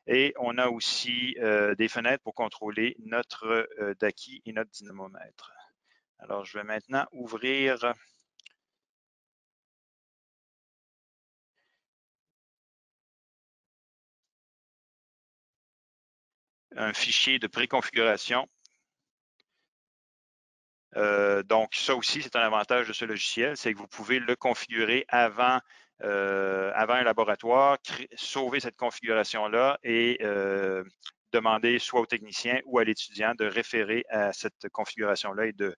Et on a aussi des fenêtres pour contrôler notre DACI et notre dynamomètre. Alors, je vais maintenant ouvrir un fichier de préconfiguration. Donc, ça aussi, c'est un avantage de ce logiciel, c'est que vous pouvez le configurer avant un laboratoire, sauver cette configuration-là et demander soit au technicien ou à l'étudiant de référer à cette configuration-là et de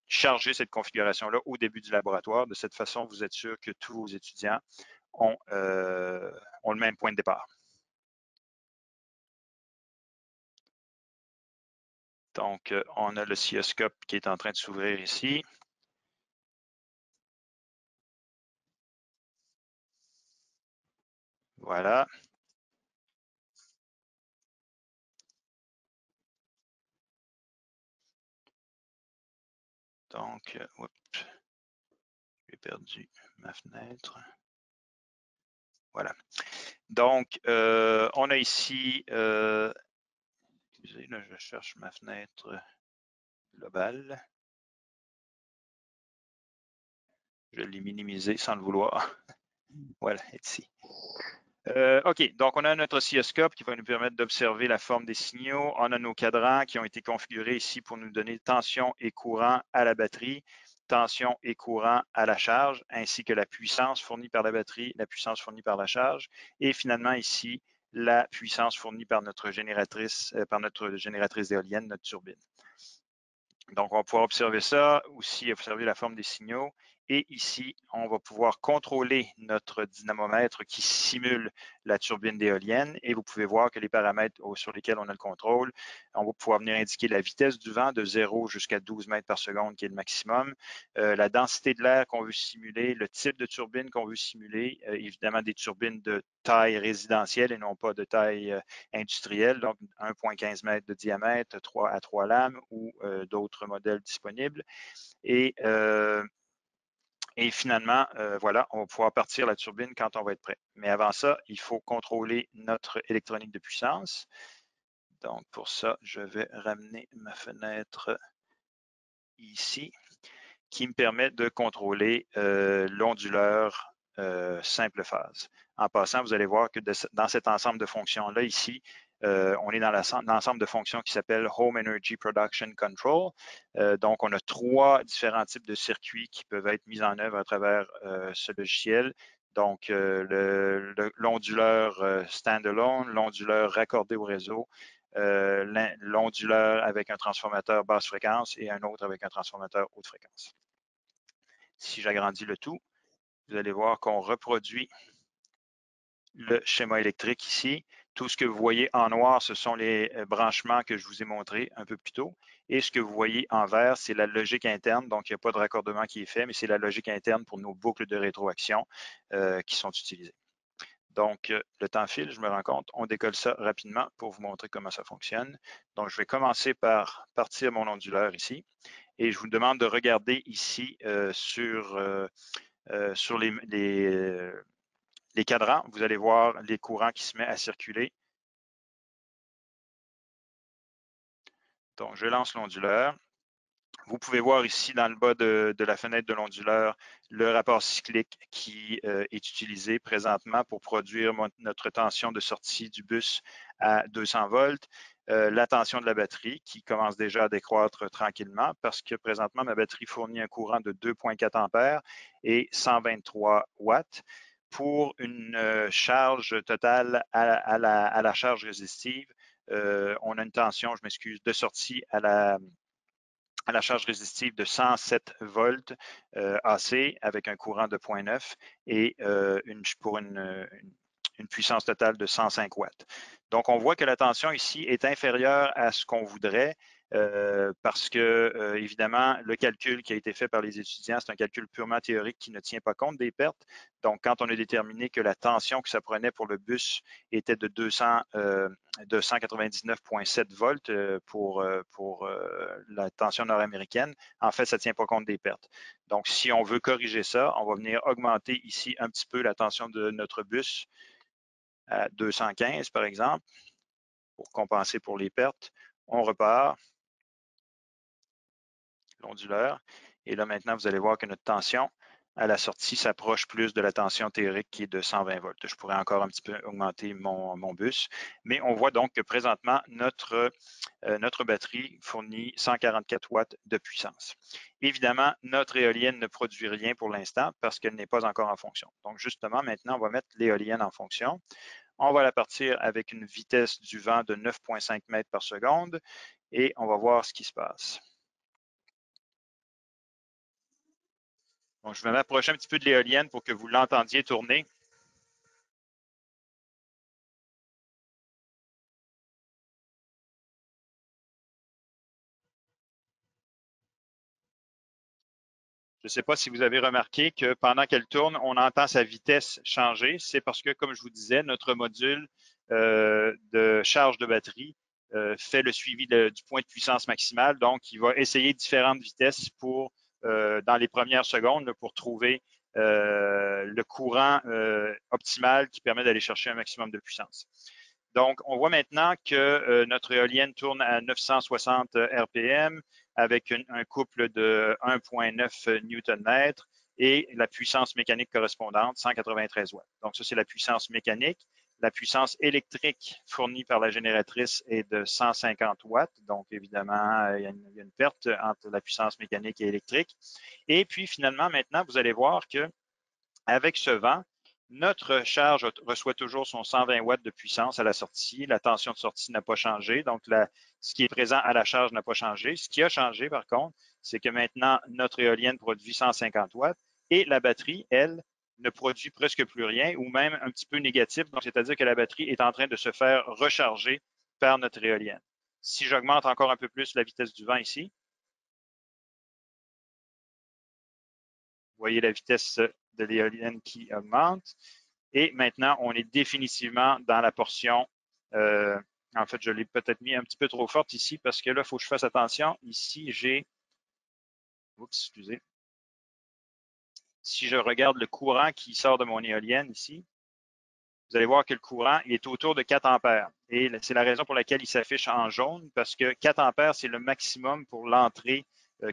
charger cette configuration-là au début du laboratoire. De cette façon, vous êtes sûr que tous vos étudiants ont le même point de départ. Donc, on a le oscilloscope qui est en train de s'ouvrir ici. Voilà. Donc, j'ai perdu ma fenêtre. Voilà. Donc, on a ici, excusez, là, je cherche ma fenêtre globale. Je l'ai minimisée sans le vouloir. Voilà, ici. OK, donc on a notre oscilloscope qui va nous permettre d'observer la forme des signaux. On a nos cadrans qui ont été configurés ici pour nous donner tension et courant à la batterie, tension et courant à la charge, ainsi que la puissance fournie par la batterie, la puissance fournie par la charge, et finalement ici, la puissance fournie par notre génératrice d'éolienne, notre turbine. Donc, on va pouvoir observer ça, aussi observer la forme des signaux. Et ici, on va pouvoir contrôler notre dynamomètre qui simule la turbine d'éolienne. Et vous pouvez voir que les paramètres sur lesquels on a le contrôle, on va pouvoir venir indiquer la vitesse du vent de 0 jusqu'à 12 mètres par seconde, qui est le maximum, la densité de l'air qu'on veut simuler, le type de turbine qu'on veut simuler, évidemment des turbines de taille résidentielle et non pas de taille industrielle, donc 1,15 mètres de diamètre, 3 à 3 lames ou d'autres modèles disponibles. Et finalement, voilà, on va pouvoir partir la turbine quand on va être prêt. Mais avant ça, il faut contrôler notre électronique de puissance. Donc, pour ça, je vais ramener ma fenêtre ici, qui me permet de contrôler l'onduleur simple phase. En passant, vous allez voir que dans cet ensemble de fonctions-là, ici, on est dans l'ensemble de fonctions qui s'appelle Home Energy Production Control. Donc, on a 3 différents types de circuits qui peuvent être mis en œuvre à travers ce logiciel. Donc, l'onduleur standalone, l'onduleur raccordé au réseau, l'onduleur avec un transformateur basse fréquence et un autre avec un transformateur haute fréquence. Si j'agrandis le tout, vous allez voir qu'on reproduit le schéma électrique ici. Tout ce que vous voyez en noir, ce sont les branchements que je vous ai montrés un peu plus tôt. Et ce que vous voyez en vert, c'est la logique interne. Donc, il n'y a pas de raccordement qui est fait, mais c'est la logique interne pour nos boucles de rétroaction qui sont utilisées. Donc, le temps file, je me rends compte. On décolle ça rapidement pour vous montrer comment ça fonctionne. Donc, je vais commencer par partir mon onduleur ici. Et je vous demande de regarder ici sur les cadrans. Vous allez voir les courants qui se mettent à circuler. Donc, je lance l'onduleur. Vous pouvez voir ici dans le bas de la fenêtre de l'onduleur le rapport cyclique qui est utilisé présentement pour produire notre tension de sortie du bus à 200 volts. la tension de la batterie qui commence déjà à décroître tranquillement parce que présentement, ma batterie fournit un courant de 2,4 ampères et 123 watts pour une charge totale à la charge résistive. On a une tension, je m'excuse, de sortie à la charge résistive de 107 volts AC avec un courant de 0,9 et pour une puissance totale de 105 watts. Donc, on voit que la tension ici est inférieure à ce qu'on voudrait parce que, évidemment, le calcul qui a été fait par les étudiants, c'est un calcul purement théorique qui ne tient pas compte des pertes. Donc, quand on a déterminé que la tension que ça prenait pour le bus était de 199,7 volts pour la tension nord-américaine, en fait, ça ne tient pas compte des pertes. Donc, si on veut corriger ça, on va venir augmenter ici un petit peu la tension de notre bus à 215, par exemple, pour compenser pour les pertes. On repart, l'onduleur. Et là, maintenant, vous allez voir que notre tension à la sortie s'approche plus de la tension théorique qui est de 120 volts. Je pourrais encore un petit peu augmenter mon bus, mais on voit donc que présentement, notre batterie fournit 144 watts de puissance. Évidemment, notre éolienne ne produit rien pour l'instant parce qu'elle n'est pas encore en fonction. Donc, justement, maintenant, on va mettre l'éolienne en fonction. On va la partir avec une vitesse du vent de 9,5 mètres par seconde et on va voir ce qui se passe. Donc, je vais m'approcher un petit peu de l'éolienne pour que vous l'entendiez tourner. Je ne sais pas si vous avez remarqué que pendant qu'elle tourne, on entend sa vitesse changer. C'est parce que, comme je vous disais, notre module de charge de batterie fait le suivi du point de puissance maximale. Donc, il va essayer différentes vitesses pour, dans les premières secondes pour trouver le courant optimal qui permet d'aller chercher un maximum de puissance. Donc, on voit maintenant que notre éolienne tourne à 960 RPM avec un couple de 1,9 Nm et la puissance mécanique correspondante, 193 watts. Donc, ça, c'est la puissance mécanique. La puissance électrique fournie par la génératrice est de 150 watts. Donc, évidemment, il y a une perte entre la puissance mécanique et électrique. Et puis, finalement, maintenant, vous allez voir que avec ce vent, notre charge reçoit toujours son 120 watts de puissance à la sortie. La tension de sortie n'a pas changé. Donc, ce qui est présent à la charge n'a pas changé. Ce qui a changé, par contre, c'est que maintenant, notre éolienne produit 150 watts et la batterie, elle, ne produit presque plus rien ou même un petit peu négatif. Donc, c'est-à-dire que la batterie est en train de se faire recharger par notre éolienne. Si j'augmente encore un peu plus la vitesse du vent ici, vous voyez la vitesse de l'éolienne qui augmente. Et maintenant, on est définitivement dans la portion, en fait, je l'ai peut-être mis un petit peu trop forte ici parce que là, il faut que je fasse attention. Ici, oups, excusez. Si je regarde le courant qui sort de mon éolienne ici, vous allez voir que le courant est autour de 4 ampères. Et c'est la raison pour laquelle il s'affiche en jaune parce que 4 ampères, c'est le maximum pour l'entrée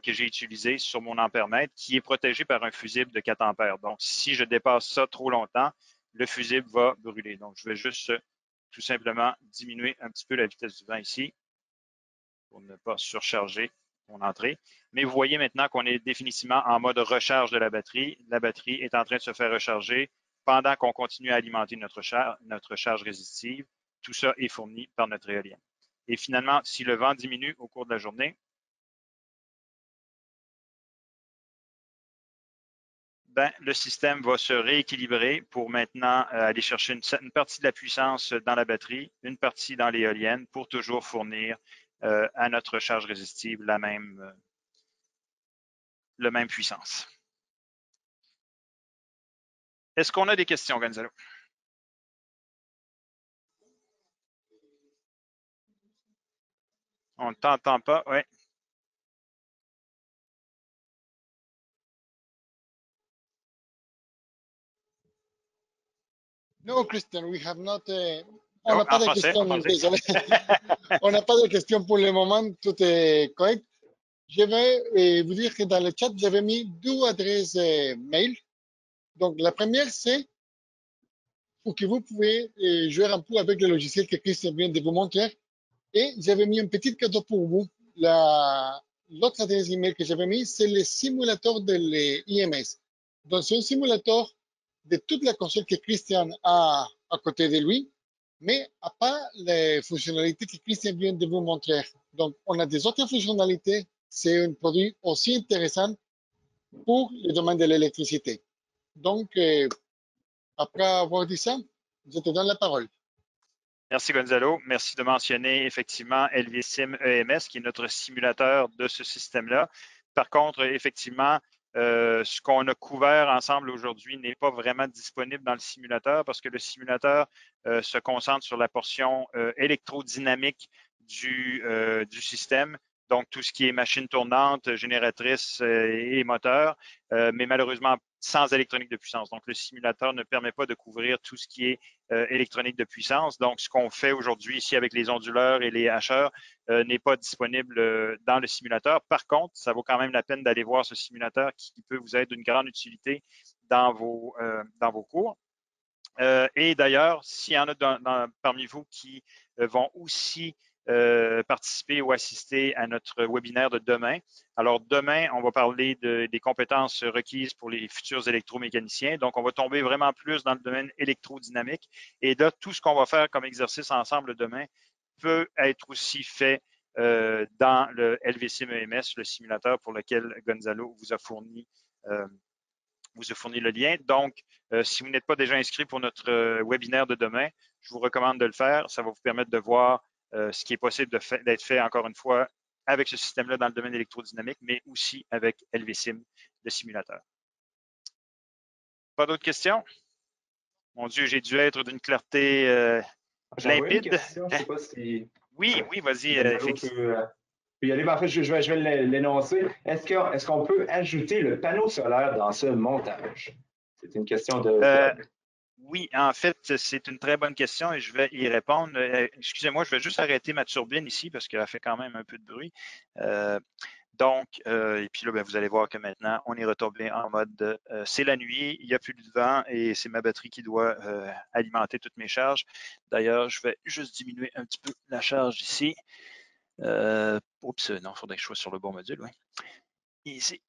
que j'ai utilisée sur mon ampèremètre qui est protégé par un fusible de 4 ampères. Donc, si je dépasse ça trop longtemps, le fusible va brûler. Donc, je vais juste tout simplement diminuer un petit peu la vitesse du vent ici pour ne pas surcharger mon entrée. Mais vous voyez maintenant qu'on est définitivement en mode recharge de la batterie. La batterie est en train de se faire recharger pendant qu'on continue à alimenter notre charge résistive. Tout ça est fourni par notre éolienne. Et finalement, si le vent diminue au cours de la journée, ben, le système va se rééquilibrer pour maintenant aller chercher une partie de la puissance dans la batterie, une partie dans l'éolienne pour toujours fournir à notre charge résistive la même puissance. Est-ce qu'on a des questions, Gonzalo? On ne t'entend pas, oui. No, Christian, we have not. On Oh, n'a pas en de français, questions, en français. désolé. On n'a pas de questions pour le moment, tout est correct. Je vais vous dire que dans le chat, j'avais mis deux adresses mail. Donc, la première, c'est pour que vous pouvez jouer un peu avec le logiciel que Christian vient de vous montrer. Et j'avais mis un petit cadeau pour vous. L'autre adresse email que j'avais mis, c'est le simulateur de l'IMS. Donc, c'est un simulateur de toute la console que Christian a à côté de lui, mais à part les fonctionnalités que Christian vient de vous montrer. Donc, on a des autres fonctionnalités. C'est un produit aussi intéressant pour le domaine de l'électricité. Donc, après avoir dit ça, je te donne la parole. Merci Gonzalo. Merci de mentionner effectivement LVSIM EMS, qui est notre simulateur de ce système-là. Par contre, effectivement, ce qu'on a couvert ensemble aujourd'hui n'est pas vraiment disponible dans le simulateur parce que le simulateur se concentre sur la portion électrodynamique du système. Donc, tout ce qui est machine tournante, génératrice et moteur, mais malheureusement sans électronique de puissance. Donc, le simulateur ne permet pas de couvrir tout ce qui est électronique de puissance. Donc, ce qu'on fait aujourd'hui ici avec les onduleurs et les hacheurs n'est pas disponible dans le simulateur. Par contre, ça vaut quand même la peine d'aller voir ce simulateur qui peut vous être d'une grande utilité dans vos cours. Et d'ailleurs, s'il y en a parmi vous qui vont aussi participer ou assister à notre webinaire de demain. Alors, demain, on va parler des compétences requises pour les futurs électromécaniciens. Donc, on va tomber vraiment plus dans le domaine électrodynamique. Et là, tout ce qu'on va faire comme exercice ensemble demain peut être aussi fait dans le LVSIM EMS, le simulateur pour lequel Gonzalo vous a fourni le lien. Donc, si vous n'êtes pas déjà inscrit pour notre webinaire de demain, je vous recommande de le faire. Ça va vous permettre de voir ce qui est possible d'être fait, encore une fois, avec ce système-là dans le domaine électrodynamique, mais aussi avec LVSIM, le simulateur. Pas d'autres questions? Mon Dieu, j'ai dû être d'une clarté limpide. Une question, je ne sais pas si Oui, vas-y, Gonzalo Fix. peut y aller. Mais en fait, je vais l'énoncer. Est-ce qu'on peut ajouter le panneau solaire dans ce montage? C'est une question de Fred. Oui, en fait, c'est une très bonne question et je vais y répondre. Excusez-moi, je vais juste arrêter ma turbine ici parce qu'elle fait quand même un peu de bruit. Et puis là, ben, vous allez voir que maintenant, on est retombé en mode c'est la nuit, il n'y a plus de vent et c'est ma batterie qui doit alimenter toutes mes charges. D'ailleurs, je vais juste diminuer un petit peu la charge ici. Oups, non, il faudrait que je sois sur le bon module, oui. Ici.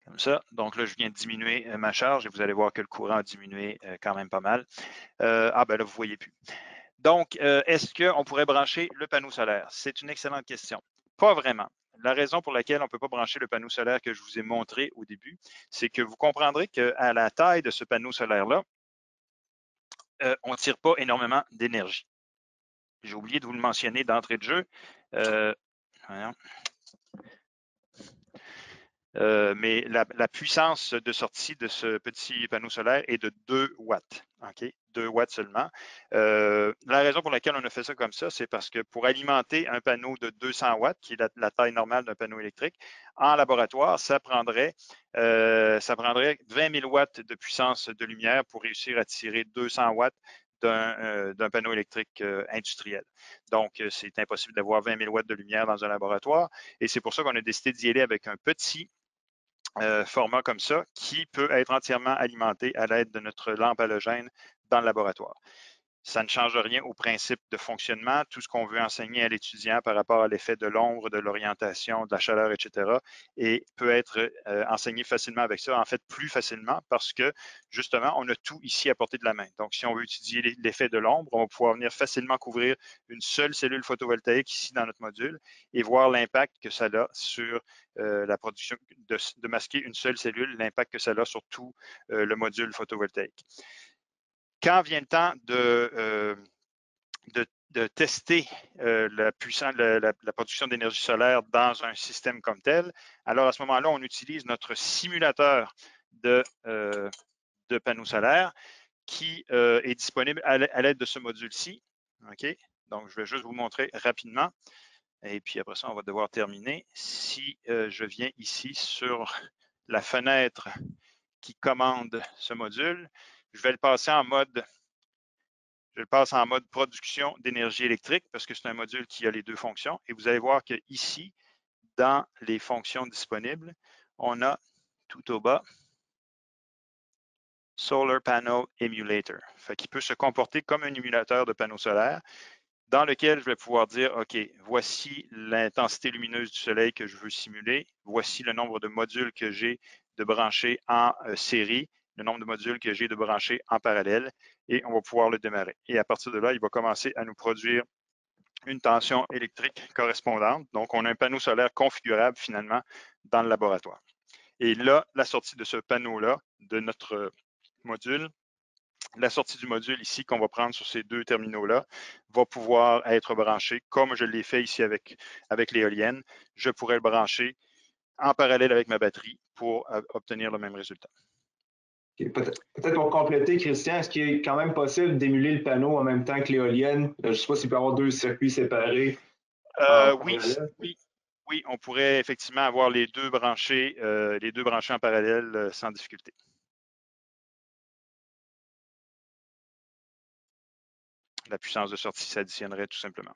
Comme ça. Donc là, je viens de diminuer ma charge et vous allez voir que le courant a diminué quand même pas mal. Ben là, vous ne voyez plus. Donc, est-ce qu'on pourrait brancher le panneau solaire? C'est une excellente question. Pas vraiment. La raison pour laquelle on ne peut pas brancher le panneau solaire que je vous ai montré au début, c'est que vous comprendrez qu'à la taille de ce panneau solaire-là, on ne tire pas énormément d'énergie. J'ai oublié de vous le mentionner d'entrée de jeu. Mais la puissance de sortie de ce petit panneau solaire est de 2 watts. OK? 2 watts seulement. La raison pour laquelle on a fait ça comme ça, c'est parce que pour alimenter un panneau de 200 watts, qui est la taille normale d'un panneau électrique, en laboratoire, ça prendrait 20 000 watts de puissance de lumière pour réussir à tirer 200 watts d'un panneau électrique industriel. Donc, c'est impossible d'avoir 20 000 watts de lumière dans un laboratoire et c'est pour ça qu'on a décidé d'y aller avec un petit format comme ça qui peut être entièrement alimenté à l'aide de notre lampe halogène dans le laboratoire. Ça ne change rien au principe de fonctionnement. Tout ce qu'on veut enseigner à l'étudiant par rapport à l'effet de l'ombre, de l'orientation, de la chaleur, etc., et peut être enseigné facilement avec ça, en fait plus facilement parce que justement, on a tout ici à portée de la main. Donc, si on veut étudier l'effet de l'ombre, on va pouvoir venir facilement couvrir une seule cellule photovoltaïque ici dans notre module et voir l'impact que ça a sur la production, de masquer une seule cellule, l'impact que ça a sur tout le module photovoltaïque. Quand vient le temps de tester la production d'énergie solaire dans un système comme tel, alors à ce moment-là, on utilise notre simulateur de panneaux solaires qui est disponible à l'aide de ce module-ci. OK? Donc, je vais juste vous montrer rapidement. Et puis après ça, on va devoir terminer. Si je viens ici sur la fenêtre qui commande ce module, je vais le passer en mode production d'énergie électrique parce que c'est un module qui a les deux fonctions. Et vous allez voir qu'ici, dans les fonctions disponibles, on a tout au bas Solar Panel Emulator. Fait qu'il peut se comporter comme un émulateur de panneaux solaires. dans lequel je vais pouvoir dire, OK, voici l'intensité lumineuse du soleil que je veux simuler, voici le nombre de modules que j'ai de branchés en série, le nombre de modules que j'ai de branchés en parallèle, et on va pouvoir le démarrer. Et à partir de là, il va commencer à nous produire une tension électrique correspondante. Donc, on a un panneau solaire configurable finalement dans le laboratoire. Et là, la sortie de ce panneau-là, de notre module, la sortie du module ici qu'on va prendre sur ces deux terminaux-là va pouvoir être branchée comme je l'ai fait ici avec l'éolienne. Je pourrais le brancher en parallèle avec ma batterie pour obtenir le même résultat. Okay. Peut-être pour compléter, Christian, est-ce qu'il est quand même possible d'émuler le panneau en même temps que l'éolienne? Je ne sais pas s'il peut y avoir deux circuits séparés. Oui, on pourrait effectivement avoir les deux branchés en parallèle sans difficulté. La puissance de sortie s'additionnerait tout simplement.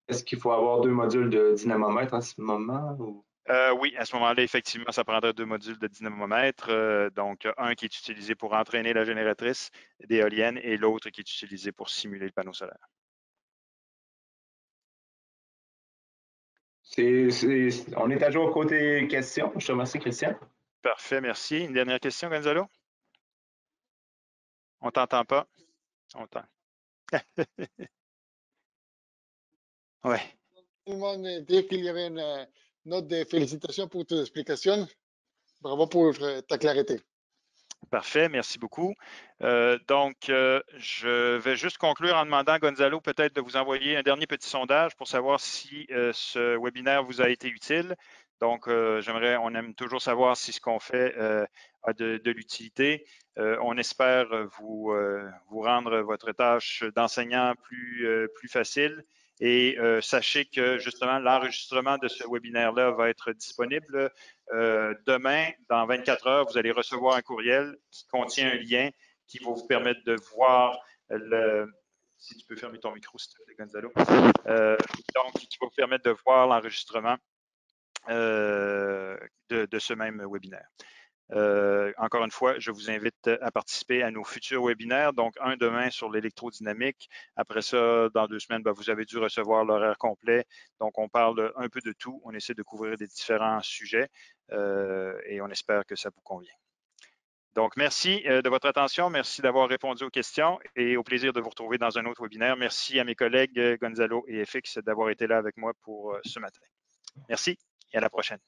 Est-ce qu'il faut avoir deux modules de dynamomètre en ce moment? Ou... Oui, à ce moment-là, effectivement, ça prendrait deux modules de dynamomètre. Donc, un qui est utilisé pour entraîner la génératrice d'éolienne et l'autre qui est utilisé pour simuler le panneau solaire. On est à jour côté questions. Je te remercie, Christian. Parfait, merci. Une dernière question, Gonzalo? On ne t'entend pas? On t'entend. Oui. Tout le monde dit qu'il y avait une note de félicitations pour tes explications. Bravo pour ta clarté. Parfait, merci beaucoup. Je vais juste conclure en demandant à Gonzalo peut-être de vous envoyer un dernier petit sondage pour savoir si ce webinaire vous a été utile. Donc, on aime toujours savoir si ce qu'on fait a de l'utilité. On espère vous rendre votre tâche d'enseignant plus facile. Et sachez que justement, l'enregistrement de ce webinaire-là va être disponible demain, dans 24 heures. Vous allez recevoir un courriel qui contient un lien qui va vous permettre de voir si tu peux fermer ton micro, s'il te plaît, Gonzalo. Donc, qui va vous permettre de voir l'enregistrement de ce même webinaire. Encore une fois, je vous invite à participer à nos futurs webinaires. Donc, un demain sur l'électrodynamique. Après ça, dans 2 semaines, vous avez dû recevoir l'horaire complet. Donc, on parle un peu de tout. On essaie de couvrir des différents sujets et on espère que ça vous convient. Donc, merci de votre attention. Merci d'avoir répondu aux questions et au plaisir de vous retrouver dans un autre webinaire. Merci à mes collègues Gonzalo et FX d'avoir été là avec moi pour ce matin. Merci et à la prochaine.